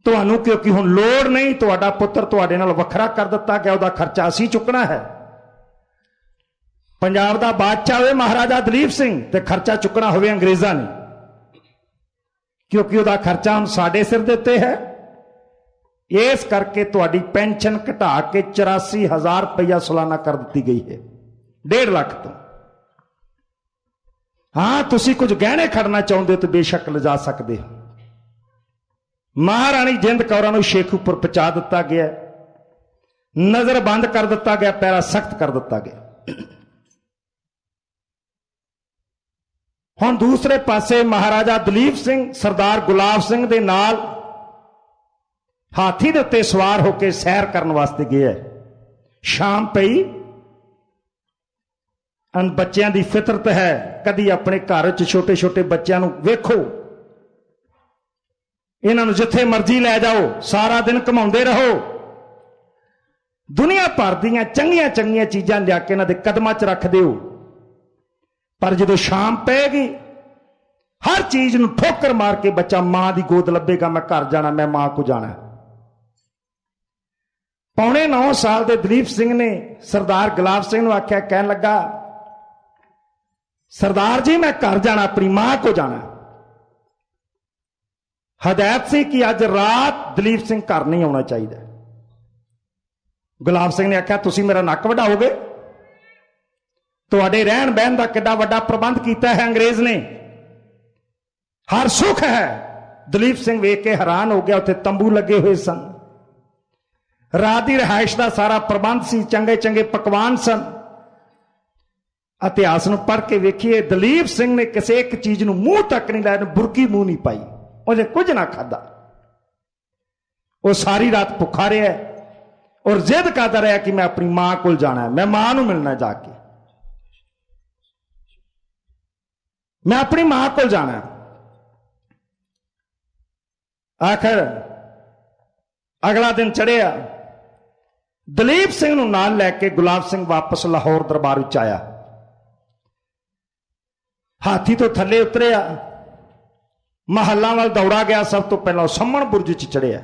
ਤੁਹਾਨੂੰ ਕਿਉਂਕਿ ਹੁਣ ਲੋੜ ਨਹੀਂ, ਤੁਹਾਡਾ ਪੁੱਤਰ ਤੁਹਾਡੇ ਨਾਲ ਵੱਖਰਾ ਕਰ ਦਿੱਤਾ ਗਿਆ, ਉਹਦਾ ਖਰਚਾ ਅਸੀਂ ਚੁੱਕਣਾ ਹੈ। ਪੰਜਾਬ ਦਾ ਬਾਦਸ਼ਾਹ ਹੋਵੇ ਮਹਾਰਾਜਾ ਦਲੀਪ ਸਿੰਘ ਤੇ ਖਰਚਾ ਚੁੱਕਣਾ ਹੋਵੇ ਅੰਗਰੇਜ਼ਾਂ ਨੇ, ਕਿਉਂਕਿ ਉਹਦਾ ਖਰਚਾ ਹੁਣ ਸਾਡੇ ਸਿਰ ਦੇ ਉੱਤੇ ਹੈ। ਇਸ ਕਰਕੇ ਤੁਹਾਡੀ ਪੈਨਸ਼ਨ ਘਟਾ ਕੇ 84,000 ਰੁਪਈਆ ਸਾਲਾਨਾ ਕਰ ਦਿੱਤੀ ਗਈ ਹੈ, 1.5 ਲੱਖ ਤੋਂ। ਹਾਂ, ਤੁਸੀਂ ਕੁਝ ਗਹਿਣੇ ਖੜਨਾ ਚਾਹੁੰਦੇ ਹੋ ਤਾਂ ਬੇਸ਼ੱਕ ਲਿਜਾ ਸਕਦੇ ਹੋ। ਮਹਾਰਾਣੀ ਜਿੰਦ ਕੌਰਾਂ ਨੂੰ ਸ਼ੇਖੂਪੁਰ ਪਹੁੰਚਾ ਦਿੱਤਾ ਗਿਆ, ਨਜ਼ਰ ਬੰਦ ਕਰ ਦਿੱਤਾ ਗਿਆ, ਪੈਰਾ ਸਖਤ ਕਰ ਦਿੱਤਾ ਗਿਆ। ਹੁਣ ਦੂਸਰੇ ਪਾਸੇ ਮਹਾਰਾਜਾ ਦਲੀਪ ਸਿੰਘ ਸਰਦਾਰ ਗੁਲਾਬ ਸਿੰਘ ਦੇ ਨਾਲ ਹਾਥੀ ਦੇ ਉੱਤੇ ਸਵਾਰ ਹੋ ਕੇ ਸੈਰ ਕਰਨ ਵਾਸਤੇ ਗਿਆ। ਸ਼ਾਮ ਪਈ। ਬੱਚਿਆਂ ਦੀ ਫਿਤਰਤ ਹੈ, ਕਦੀ ਆਪਣੇ ਘਰ 'ਚ ਛੋਟੇ ਛੋਟੇ ਬੱਚਿਆਂ ਨੂੰ ਵੇਖੋ, ਇਹਨਾਂ ਨੂੰ ਜਿੱਥੇ ਮਰਜ਼ੀ ਲੈ ਜਾਓ, ਸਾਰਾ ਦਿਨ ਘੁਮਾਉਂਦੇ ਰਹੋ। दुनिया भर ਦੀਆਂ ਚੰਗੀਆਂ ਚੰਗੀਆਂ ਚੀਜ਼ਾਂ ਲਿਆ ਕੇ ਇਹਨਾਂ ਦੇ ਕਦਮਾਂ 'ਚ ਰੱਖ ਦਿਓ, ਪਰ ਜਦੋਂ ਸ਼ਾਮ ਪੈਗੀ हर चीज ਨੂੰ ठोकर मार के बच्चा मां की गोद लभेगा, मैं घर जाना, मैं मां को जाना। पौने 9 साल के दलीप सिंह ने सरदार गुलाब सिंह ਨੂੰ आख्या, कहन लगा सरदार जी मैं घर जाना, अपनी मां को जाना। हदायत सी कि अज रात दलीप सिंह घर नहीं आना चाहिए। गुलाब सिंह ने आख्या तुसी मेरा नक वढाओगे, तुहाडे रहन बहन का किड्डा वड्डा प्रबंध किया है अंग्रेज ने, हर सुख है। दलीप सिंह वेख के हैरान हो गया, उत्थे तंबू लगे हुए सन, रात की रिहाइश का सारा प्रबंध सी, चंगे चंगे पकवान सन। इतिहास नूं पढ़ के वेखिए दलीप सिंह ने किसी एक चीज नूं मूंह तक नहीं लाया, बुरकी मूंह नहीं पाई, उन्हें कुछ ना खादा। वो सारी रात भुखा रहा और जिद करता रहा कि मैं अपनी मां को जाना है, मैं मां नूं मिलना जाके, मैं अपनी मां को जाना है। आखिर अगला दिन चढ़िया, दलीप सिंह नूं नाल लैके गुलाब सिंह वापस लाहौर दरबार विच आया। हाथी तो थले उतरिया, महल्ला वाल दौड़ा गया, सब तो पहला सम्मण बुर्ज च चढ़िया,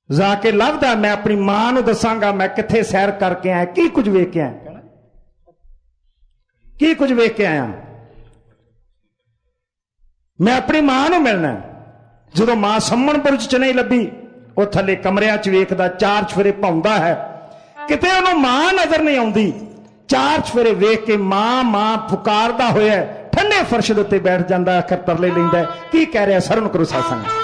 जाके लभदा मैं अपनी मां नूं दसांगा मैं कित्थे सैर करके आया, की कुछ वेख के आया, की कुछ वेख के आया, मैं अपनी मां नूं मिलना। जो मां सम्मण बुर्ज च नहीं लभी, वो थले कमरियां च वेखदा, 4 चफेरे पाउंदा है, किते उहनूं मां नजर नहीं आउंदी। 4 चफेरे वेख के मां मां पुकारदा होया ठंडे फर्श दे उत्ते बैठ जांदा, आखिर तरले लैंदा, की कह रहा सरन करो सत्संग।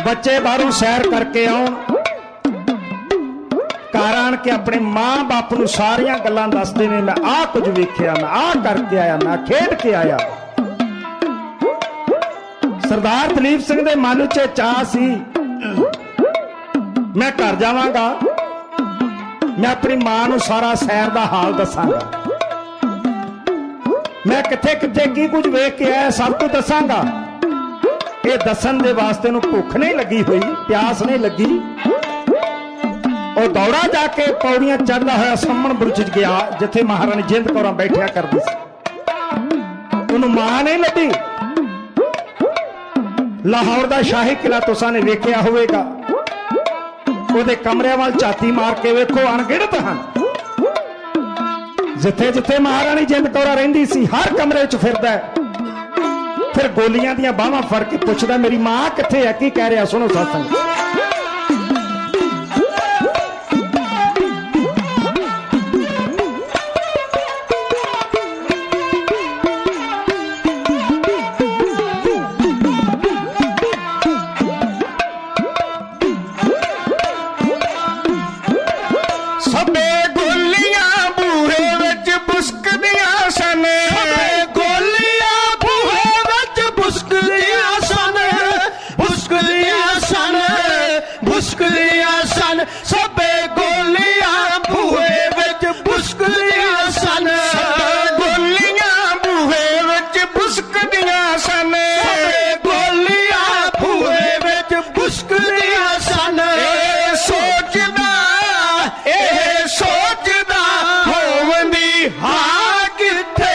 बच्चे बाहरों सैर करके आउण, घर आण के अपने मां बाप नूं सारियां गल्लां दसदे ने, मैं आ कुछ वेखिया, मैं आ करके आया, मैं खेड के आया। सरदार दलीप सिंह दे मन च चाह सी मैं घर जावांगा, मैं अपनी मां नूं सारा शहर दा हाल दसांगा, मैं किथे किथे की कुछ वेख के आया सब कुछ दसांगा। ये दसन दे वास्ते नूं भुख नहीं लगी हुई, प्यास नहीं लगी। और दौड़ा जाके पौड़ियां चढ़दा होया सम्मण बुर्ज गया, जिथे महारानी जिंद कौर बैठिया करदी सी। उन्होंने मां नहीं लभी। लाहौर का शाही किला तुसा ने वेखिया होवेगा, उहदे कमरे वाल झाती मार के वेखो, अणगिणत हैं जिथे जिथे महारानी जिंद कौर रहिंदी सी, हर कमरे च फिरदा है। फिर गोलियां दियां बाहां फड़ के पुछदा मेरी मां किथे है, की कह रहा सुनो सत्संग। ਸਭੇ ਗੋਲੀਆਂ ਬੂਹੇ ਵਿੱਚ ਬੁਸਕਦੀਆਂ ਸਨ, ਸਭੇ ਗੋਲੀਆਂ ਬੂਹੇ ਵਿੱਚ ਬੁਸਕਦੀਆਂ ਸਨ, ਬੁਸਕਦੀਆਂ ਸਨ, ਬੁਸਕਦੀਆਂ ਸਨ, ਸਭੇ ਗੋਲੀਆਂ ਬੂਹੇ ਵਿੱਚ ਬੁਸਕਦੀਆਂ ਸਨ, ਸਭੇ ਗੋਲੀਆਂ ਬੂਹੇ ਵਿੱਚ ਬੁਸਕਦੀਆਂ ਸਨ, ਸਭੇ ਗੋਲੀਆਂ ਬੂਹੇ ਵਿੱਚ ਬੁਸਕਦੀਆਂ ਸਨ। ਇਹ ਸੋਚਦਾ ਹੋਵੰਦੀ ਹਾਂ ਕਿੱਥੇ,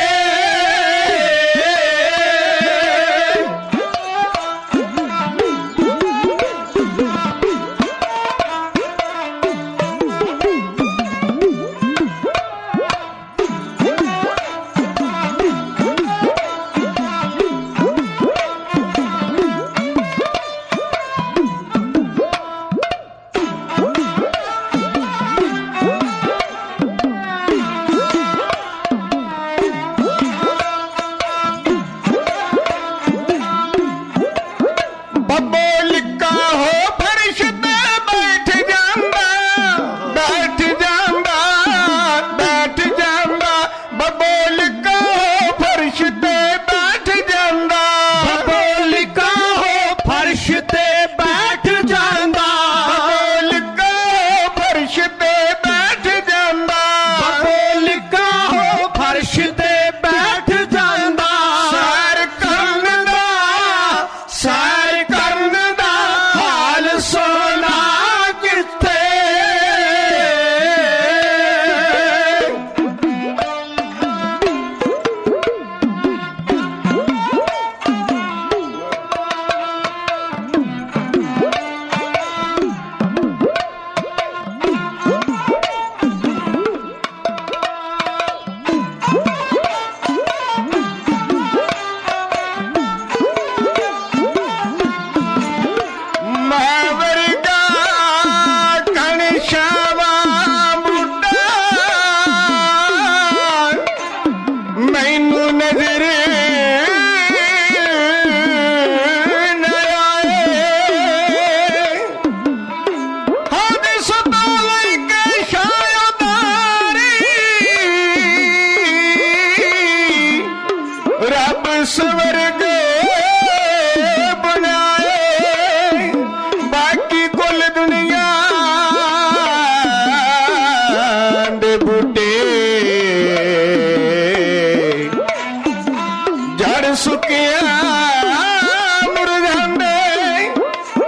ਸਵਰਗ ਬਣਾਏ, ਬਾਕੀ ਕੁੱਲ ਦੁਨੀਆ ਦੇ ਬੂਟੇ ਜੜ ਸੁੱਕਿਆ ਮੁੜ ਜਾਂਦੇ,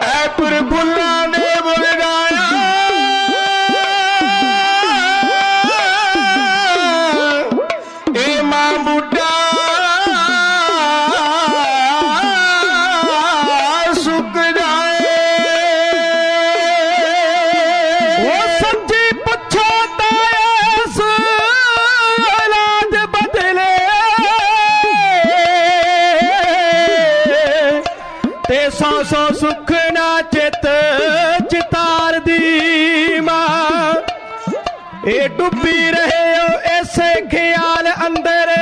ਐ ਪਰ ਫੁੱਲਾਂ ਦੇ ਬੁੱਲ ਜਾਇਆ, ਇਹ ਮਾਂ ਬੂਟਾ ਸੋ ਸੁਖ ਨਾ ਚਿਤ ਚਿਤਾਰ ਦੀ ਮਾਂ, ਇਹ ਡੁੱਬੀ ਰਹੇ ਹੋ ਐਸੇ ਖਿਆਲ ਅੰਦਰ,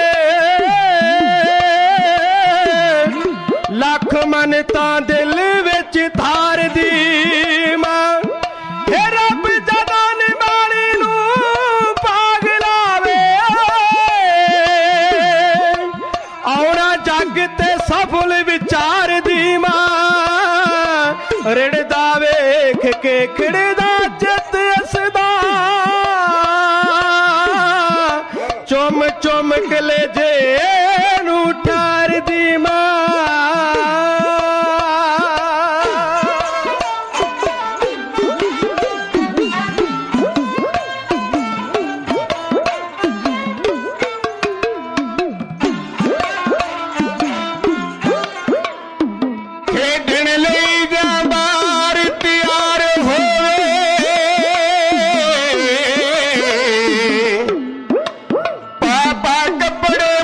ਲੱਖ ਮਨ ਤਾਂ ਦਿਲ ਵਿੱਚ ਧਾਰ ਦੀ ਮਾਂ। ਇਹ ਰੱਬ ਜਦੋਂ ਨਿਮਾਣੀ ਨੂੰ ਪਾਗ ਲਾਵੇ, ਆਉਣਾ ਜੱਗ ਤੇ ਸਫਲ ਵਿਚਾਰ ਦੀ ਮਾਂ, ਰਿੜਦਾ ਵੇਖ ਕੇ ਖਿੜਦਾ ਚਿੱਤ ਅਸਦਾ, ਚੁੰਮ ਚੁੰਮ ਕਲੇਜੇ ਨੂੰ ਠਾਰਦੀ ਮਾਂ। ਖੇਡਣ ਲਈ ਜਾਂਦਾ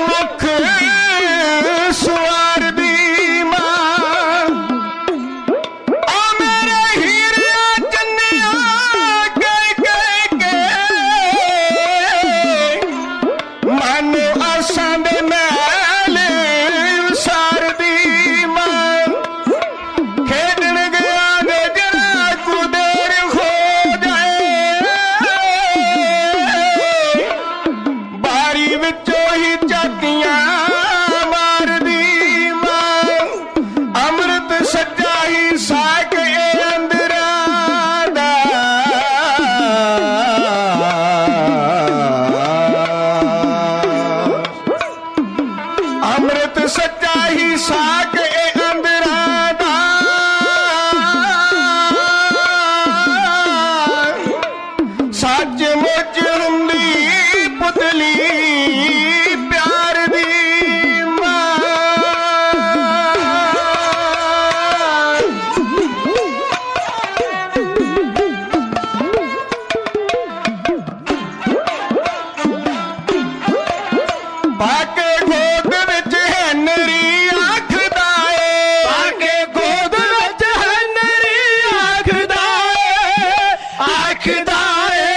ਮੁਖ ਸੱਚਮੁੱਚ ਹੁੰਦੀ ਪੁਤਲੀ ਪਿਆਰ ਦੀ ਮਾਂ। ਪਾ ਕੇ ਗੋਦ ਵਿੱਚ ਹੈਨਰੀ ਆਖਦਾ ਏ, ਪਾ ਕੇ ਗੋਦ ਵਿੱਚ ਹੈਨਰੀ ਆਖਦਾ ਏ, ਆਖਦਾ ਏ,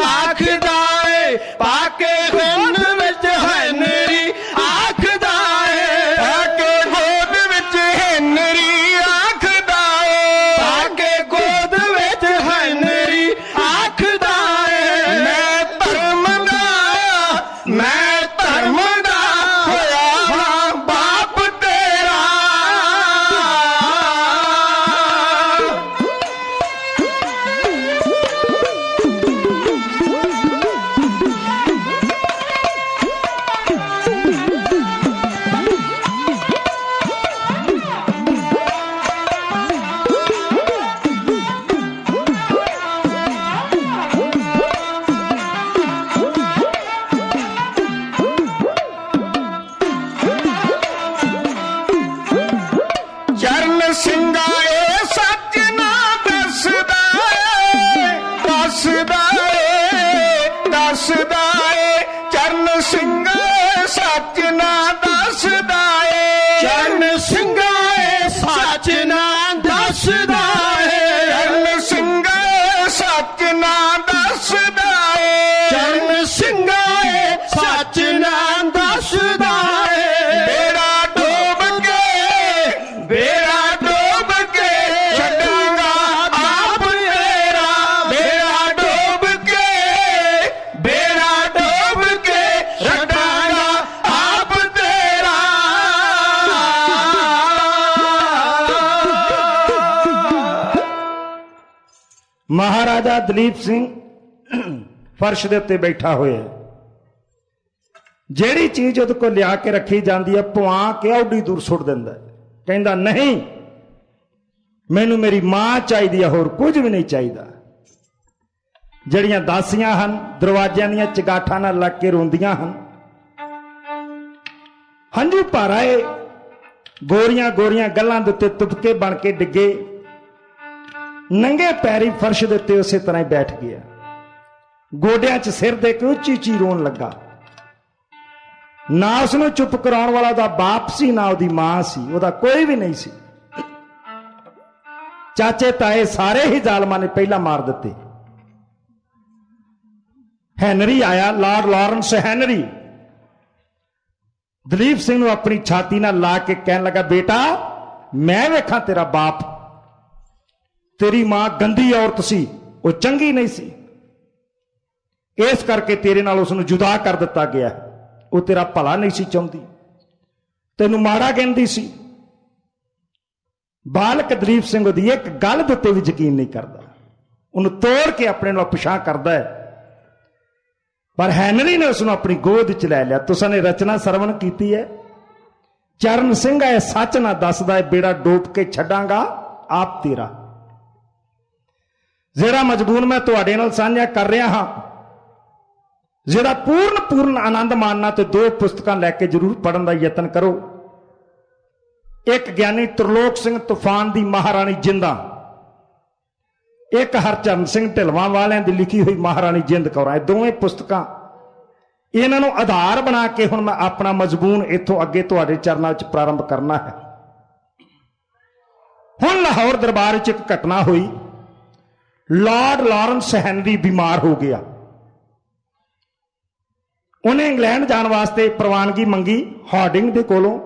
ਆਖਦਾ ਏ, ਪਾ ਕੇ ਗੋਦ ਵਿੱਚ ਹੈਨਰੀ ਆਖਦਾ ਏ, ਪਾ ਕੇ ਗੋਦ ਵਿੱਚ ਹੈਨਰੀ ਆਖਦਾ ਏ, ਪਾ ਕੇ ਗੋਦ ਵਿੱਚ ਹੈਨਰੀ ਆਖਦਾ ਏ, ਮੈਂ ਧਰਮ ਦਾ ਹੋਇਆ ਹਾਂ ਬਾਪ ਤੇਰਾ। ਚਰਨ ਸਿੰਘਾ ਏ ਸੱਚ ਨਾ ਦੱਸਦਾ ਏ, ਦੱਸਦਾ ਏ, ਦੱਸਦਾ ਏ, ਚਰਨ ਸਿੰਘਾ ਏ ਸੱਚ ਨਾ ਦੱਸਦਾ ਏ, ਚਰਨ ਸਿੰਘਾ ਏ ਸੱਚ ਨਾ ਦੱਸਦਾ ਏ, ਚਰਨ ਸਿੰਘਾ ਏ ਸੱਚ ਨਾ ਦੱਸਦਾ ਏ, ਚਰਨ ਸਿੰਘਾ ਏ ਸੱਚ ਨਾ ਦੱਸਦਾ ਏ, ਬੇੜਾ ਡੋਬ ਕੇ, ਬੇੜਾ ਡੋਬ ਕੇ ਛੱਡਾਂਗਾ ਆਪ ਤੇਰਾ, ਬੇੜਾ ਡੋਬ ਕੇ, ਬੇੜਾ ਡੋਬ ਕੇ ਛੱਡਾਂਗਾ ਆਪ ਤੇਰਾ। ਮਹਾਰਾਜਾ ਦਲੀਪ ਸਿੰਘ ਫਰਸ਼ ਦੇ ਉੱਤੇ ਬੈਠਾ ਹੋਇਆ ਹੈ। ਜਿਹੜੀ ਚੀਜ਼ ਉਹਦੇ ਕੋਲ ਲਿਆ ਕੇ ਰੱਖੀ ਜਾਂਦੀ ਹੈ ਪਵਾ ਕੇ ਔਡੀ ਦੂਰ ਸੁੱਟ ਦਿੰਦਾ ਹੈ। ਕਹਿੰਦਾ ਨਹੀਂ, ਮੈਨੂੰ ਮੇਰੀ ਮਾਂ ਚਾਹੀਦੀ ਹੈ, ਹੋਰ ਕੁਝ ਵੀ ਨਹੀਂ ਚਾਹੀਦਾ। ਜਿਹੜੀਆਂ ਦਾਸੀਆਂ ਹਨ ਦਰਵਾਜ਼ਿਆਂ ਦੀਆਂ ਚਗਾਠਾਂ ਨਾਲ ਲੱਗ ਕੇ ਰੋਂਦੀਆਂ ਹਨ, ਹੰਝੂ ਭਰ ਆਏ, ਗੋਰੀਆਂ ਗੋਰੀਆਂ ਗੱਲਾਂ ਦੇ ਉੱਤੇ ਤੁਪਕੇ ਬਣ ਕੇ ਡਿੱਗੇ, ਨੰਗੇ ਪੈਰੀ ਫਰਸ਼ ਦੇ ਉੱਤੇ ਉਸੇ ਤਰ੍ਹਾਂ ਹੀ ਬੈਠ ਗਿਆ। ਗੋਡਿਆਂ 'ਚ ਸਿਰ ਦੇ ਕੇ ਉੱਚੀ ਉੱਚੀ ਰੋਣ ਲੱਗਾ। ਨਾ ਉਸਨੂੰ ਚੁੱਪ ਕਰਾਉਣ ਵਾਲਾ ਉਹਦਾ ਬਾਪ ਸੀ, ਨਾ ਉਹਦੀ ਮਾਂ ਸੀ, ਉਹਦਾ ਕੋਈ ਵੀ ਨਹੀਂ ਸੀ। ਚਾਚੇ ਤਾਏ ਸਾਰੇ ਹੀ ਜ਼ਾਲਮਾਂ ਨੇ ਪਹਿਲਾਂ ਮਾਰ ਦਿੱਤੇ। ਹੈਨਰੀ ਆਇਆ, Lord Lawrence Henry, Dalip Singh ਨੂੰ ਆਪਣੀ ਛਾਤੀ ਨਾਲ ਲਾ ਕੇ ਕਹਿਣ ਲੱਗਾ, ਬੇਟਾ ਮੈਂ ਵੇਖਾਂ ਤੇਰਾ ਬਾਪ, ਤੇਰੀ ਮਾਂ ਗੰਦੀ ਔਰਤ ਸੀ, ਉਹ ਚੰਗੀ ਨਹੀਂ ਸੀ, ਇਸ ਕਰਕੇ ਤੇਰੇ ਨਾਲ ਉਸ ਨੂੰ ਜੁਦਾ ਕਰ ਦਿੱਤਾ ਗਿਆ। ਉਹ ਤੇਰਾ ਭਲਾ ਨਹੀਂ ਸੀ ਚਾਹੁੰਦੀ, ਤੈਨੂੰ ਮਾੜਾ ਕਹਿੰਦੀ ਸੀ। ਬਾਲਕ ਦਲੀਪ ਸਿੰਘ ਉਹਦੀ ਇੱਕ ਗੱਲ ਦੇ ਉੱਤੇ ਵੀ ਯਕੀਨ ਨਹੀਂ ਕਰਦਾ, ਉਹਨੂੰ ਤੋੜ ਕੇ ਆਪਣੇ ਨਾਲ ਪਿਛਾਂ ਕਰਦਾ ਹੈ। ਪਰ ਹੈਨਰੀ ਨੇ ਉਸ ਨੂੰ ਆਪਣੀ ਗੋਦ 'ਚ ਲੈ ਲਿਆ। ਤੁਸਾਂ ਨੇ ਰਚਨਾ ਸਰਵਣ ਕੀਤੀ ਹੈ, ਚਰਨ ਸਿੰਘ ਇਹ ਸੱਚ ਨਾ ਦੱਸਦਾ ਹੈ, ਬੇੜਾ ਡੋਬ ਕੇ ਛੱਡਾਂਗਾ ਆਪ ਤੇਰਾ। ਜਿਹੜਾ ਮਜ਼ਬੂਨ ਮੈਂ ਤੁਹਾਡੇ ਨਾਲ ਸਾਂਝਾ ਕਰ ਰਿਹਾ ਹਾਂ, ਜਿਹੜਾ ਪੂਰਨ ਆਨੰਦ ਮਾਣਨਾ, ਤੇ ਦੋ ਪੁਸਤਕਾਂ ਲੈ ਕੇ ਜ਼ਰੂਰ ਪੜ੍ਹਨ ਦਾ ਯਤਨ ਕਰੋ। ਇੱਕ ਗਿਆਨੀ ਤਰਲੋਕ ਸਿੰਘ ਤੂਫਾਨ ਦੀ ਮਹਾਰਾਣੀ ਜਿੰਦਾਂ, ਇੱਕ ਹਰਚਰਨ ਸਿੰਘ ਢਿਲਵਾਂ ਵਾਲਿਆਂ ਦੀ ਲਿਖੀ ਹੋਈ ਮਹਾਰਾਣੀ ਜਿੰਦ ਕੌਰਾਂ। ਇਹ ਦੋਵੇਂ ਪੁਸਤਕਾਂ, ਇਹਨਾਂ ਨੂੰ ਆਧਾਰ ਬਣਾ ਕੇ ਹੁਣ ਮੈਂ ਆਪਣਾ ਮਜ਼ਬੂਨ ਇੱਥੋਂ ਅੱਗੇ ਤੁਹਾਡੇ ਚਰਨਾਂ 'ਚ ਪ੍ਰਾਰੰਭ ਕਰਨਾ ਹੈ। ਹੁਣ ਲਾਹੌਰ ਦਰਬਾਰ 'ਚ ਇੱਕ ਘਟਨਾ ਹੋਈ। ਲਾਰਡ ਲਾਰੈਂਸ ਹੈਨਰੀ ਬਿਮਾਰ ਹੋ ਗਿਆ। ਉਹਨੇ ਇੰਗਲੈਂਡ ਜਾਣ ਵਾਸਤੇ ਪ੍ਰਵਾਨਗੀ ਮੰਗੀ ਹਾਰਡਿੰਗ ਦੇ ਕੋਲੋਂ,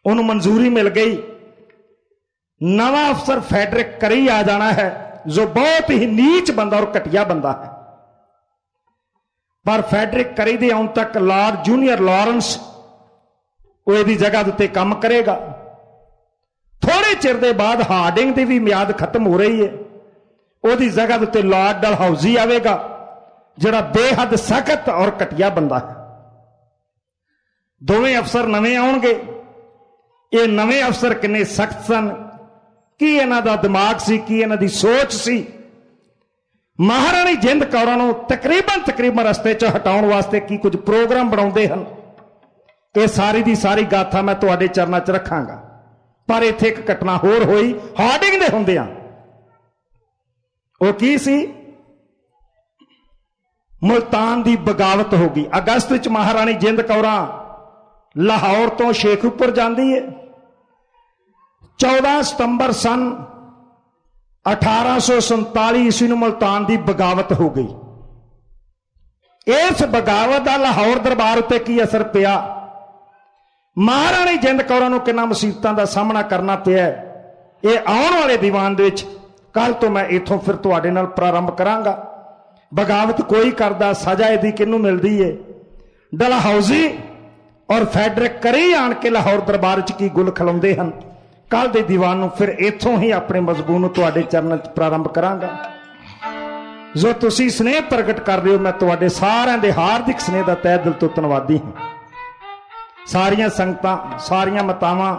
ਉਹਨੂੰ ਮਨਜ਼ੂਰੀ ਮਿਲ ਗਈ। ਨਵਾਂ ਅਫਸਰ ਫੈਡਰਿਕ ਕਰੀ ਆ ਜਾਣਾ ਹੈ, ਜੋ ਬਹੁਤ ਹੀ ਨੀਚ ਬੰਦਾ ਔਰ ਘਟੀਆ ਬੰਦਾ ਹੈ। ਪਰ ਫੈਡਰਿਕ ਕਰੀ ਦੇ ਆਉਣ ਤੱਕ ਲਾਰਡ ਜੂਨੀਅਰ ਲਾਰੈਂਸ ਉਹ ਇਹਦੀ ਜਗ੍ਹਾ ਦੇ ਉੱਤੇ ਕੰਮ ਕਰੇਗਾ। ਥੋੜੇ ਚਿਰ ਦੇ ਬਾਅਦ ਹਾਰਡਿੰਗ ਦੀ ਵੀ ਮਿਆਦ ਖਤਮ ਹੋ ਰਹੀ ਹੈ, ਉਹਦੀ ਜਗ੍ਹਾ ਦੇ ਉੱਤੇ ਲਾਰਡ ਡਲਹੌਜ਼ੀ ਆਵੇਗਾ, ਜਿਹੜਾ ਬੇਹੱਦ ਸਖਤ ਔਰ ਘਟੀਆ ਬੰਦਾ ਹੈ। ਦੋਵੇਂ ਅਫਸਰ ਨਵੇਂ ਆਉਣਗੇ। ਇਹ ਨਵੇਂ ਅਫਸਰ ਕਿੰਨੇ ਸਖਤ ਸਨ, ਕੀ ਇਹਨਾਂ ਦਾ ਦਿਮਾਗ ਸੀ, ਕੀ ਇਹਨਾਂ ਦੀ ਸੋਚ ਸੀ, ਮਹਾਰਾਣੀ ਜਿੰਦ ਕੌਰਾਂ ਨੂੰ ਤਕਰੀਬਨ ਰਸਤੇ 'ਚ ਹਟਾਉਣ ਵਾਸਤੇ ਕੀ ਕੁਝ ਪ੍ਰੋਗਰਾਮ ਬਣਾਉਂਦੇ ਹਨ। ਇਹ ਸਾਰੀ ਦੀ ਸਾਰੀ ਗਾਥਾ ਮੈਂ ਤੁਹਾਡੇ ਚਰਨਾਂ 'ਚ ਰੱਖਾਂਗਾ। ਪਰ ਇੱਥੇ ਇੱਕ ਘਟਨਾ ਹੋਰ ਹੋਈ ਹਾਰਡਿੰਗ ਦੇ ਹੁੰਦਿਆਂ। ਉਹ ਕੀ ਸੀ? ਮੁਲਤਾਨ ਦੀ ਬਗਾਵਤ ਹੋ ਗਈ। ਅਗਸਤ ਵਿੱਚ ਮਹਾਰਾਣੀ ਜਿੰਦ ਕੌਰਾਂ ਲਾਹੌਰ ਤੋਂ ਸ਼ੇਖੂਪੁਰ ਜਾਂਦੀ ਹੈ। 14 ਸਤੰਬਰ ਸਨ 1847 ਈਸਵੀ ਨੂੰ ਮੁਲਤਾਨ ਦੀ ਬਗਾਵਤ ਹੋ ਗਈ। ਇਸ ਬਗਾਵਤ ਦਾ ਲਾਹੌਰ ਦਰਬਾਰ ਉੱਤੇ ਕੀ ਅਸਰ ਪਿਆ? ਮਹਾਰਾਣੀ ਜਿੰਦ ਕੌਰਾਂ ਨੂੰ ਕਿੰਨਾ ਮੁਸੀਬਤਾਂ ਦਾ ਸਾਹਮਣਾ ਕਰਨਾ ਪਿਆ, ਇਹ ਆਉਣ ਵਾਲੇ ਦੀਵਾਨ ਦੇ ਵਿੱਚ ਕੱਲ ਤੋਂ ਮੈਂ ਇੱਥੋਂ ਫਿਰ ਤੁਹਾਡੇ ਨਾਲ ਪ੍ਰਾਰੰਭ ਕਰਾਂਗਾ। ਬਗਾਵਤ ਕੋਈ ਕਰਦਾ, ਸਜ਼ਾ ਇਹਦੀ ਕਿਹਨੂੰ ਮਿਲਦੀ ਏ? ਡਲਹੌਜ਼ੀ ਔਰ ਫੈਡਰਿਕ ਕਰੀ ਆਣ ਕੇ ਲਾਹੌਰ ਦਰਬਾਰ 'ਚ ਕੀ ਗੁਲ ਖਿਲਾਉਂਦੇ ਹਨ। ਕੱਲ ਦੇ ਦੀਵਾਨ ਨੂੰ ਫਿਰ ਇੱਥੋਂ ਹੀ ਆਪਣੇ ਮਜ਼ਮੂਨ ਨੂੰ ਤੁਹਾਡੇ ਚਰਨਾਂ 'ਚ ਪ੍ਰਾਰੰਭ ਕਰਾਂਗਾ। ਜੋ ਤੁਸੀਂ ਸਨੇਹ ਪ੍ਰਗਟ ਕਰ ਰਹੇ ਹੋ, ਮੈਂ ਤੁਹਾਡੇ ਸਾਰਿਆਂ ਦੇ ਹਾਰਦਿਕ ਸਨੇਹ ਦਾ ਤਹਿ ਦਿਲ ਤੋਂ ਧੰਨਵਾਦੀ ਹਾਂ। ਸਾਰੀਆਂ ਸੰਗਤਾਂ, ਸਾਰੀਆਂ ਮਾਤਾਵਾਂ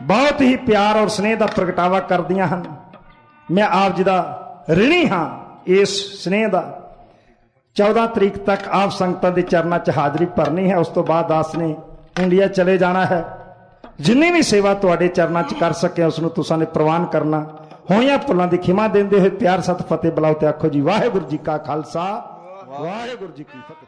ਬਹੁਤ ਹੀ ਪਿਆਰ ਔਰ ਸਨੇਹ ਦਾ ਪ੍ਰਗਟਾਵਾ ਕਰਦੀਆਂ ਹਨ। ਮੈਂ ਆਪ ਜੀ ਦਾ ਰਿਣੀ ਹਾਂ ਇਸ ਸਨੇਹ ਦਾ। 14 ਤਰੀਕ ਤੱਕ ਆਪ ਸੰਗਤਾਂ ਦੇ ਚਰਨਾਂ 'ਚ ਹਾਜ਼ਰੀ ਭਰਨੀ ਹੈ। ਉਸ ਤੋਂ ਬਾਅਦ ਦਾਸ ਨੇ ਇੰਡੀਆ ਚਲੇ ਜਾਣਾ ਹੈ। ਜਿੰਨੀ ਵੀ ਸੇਵਾ ਤੁਹਾਡੇ ਚਰਨਾਂ 'ਚ ਕਰ ਸਕਿਆ ਉਸ ਨੂੰ ਤੁਸਾਂ ਨੇ ਪ੍ਰਵਾਨ ਕਰਨਾ। ਹੋਈਆਂ ਭੁੱਲਾਂ ਦੀ ਖਿਮਾ ਦਿੰਦੇ ਹੋਏ ਪਿਆਰ ਸਤ ਫਤਿਹ ਬੁਲਾਓ ਤੇ ਆਖੋ ਜੀ ਵਾਹਿਗੁਰੂ ਜੀ ਕਾ ਖਾਲਸਾ, ਵਾਹਿਗੁਰੂ ਜੀ ਕੀ ਫਤਿਹ।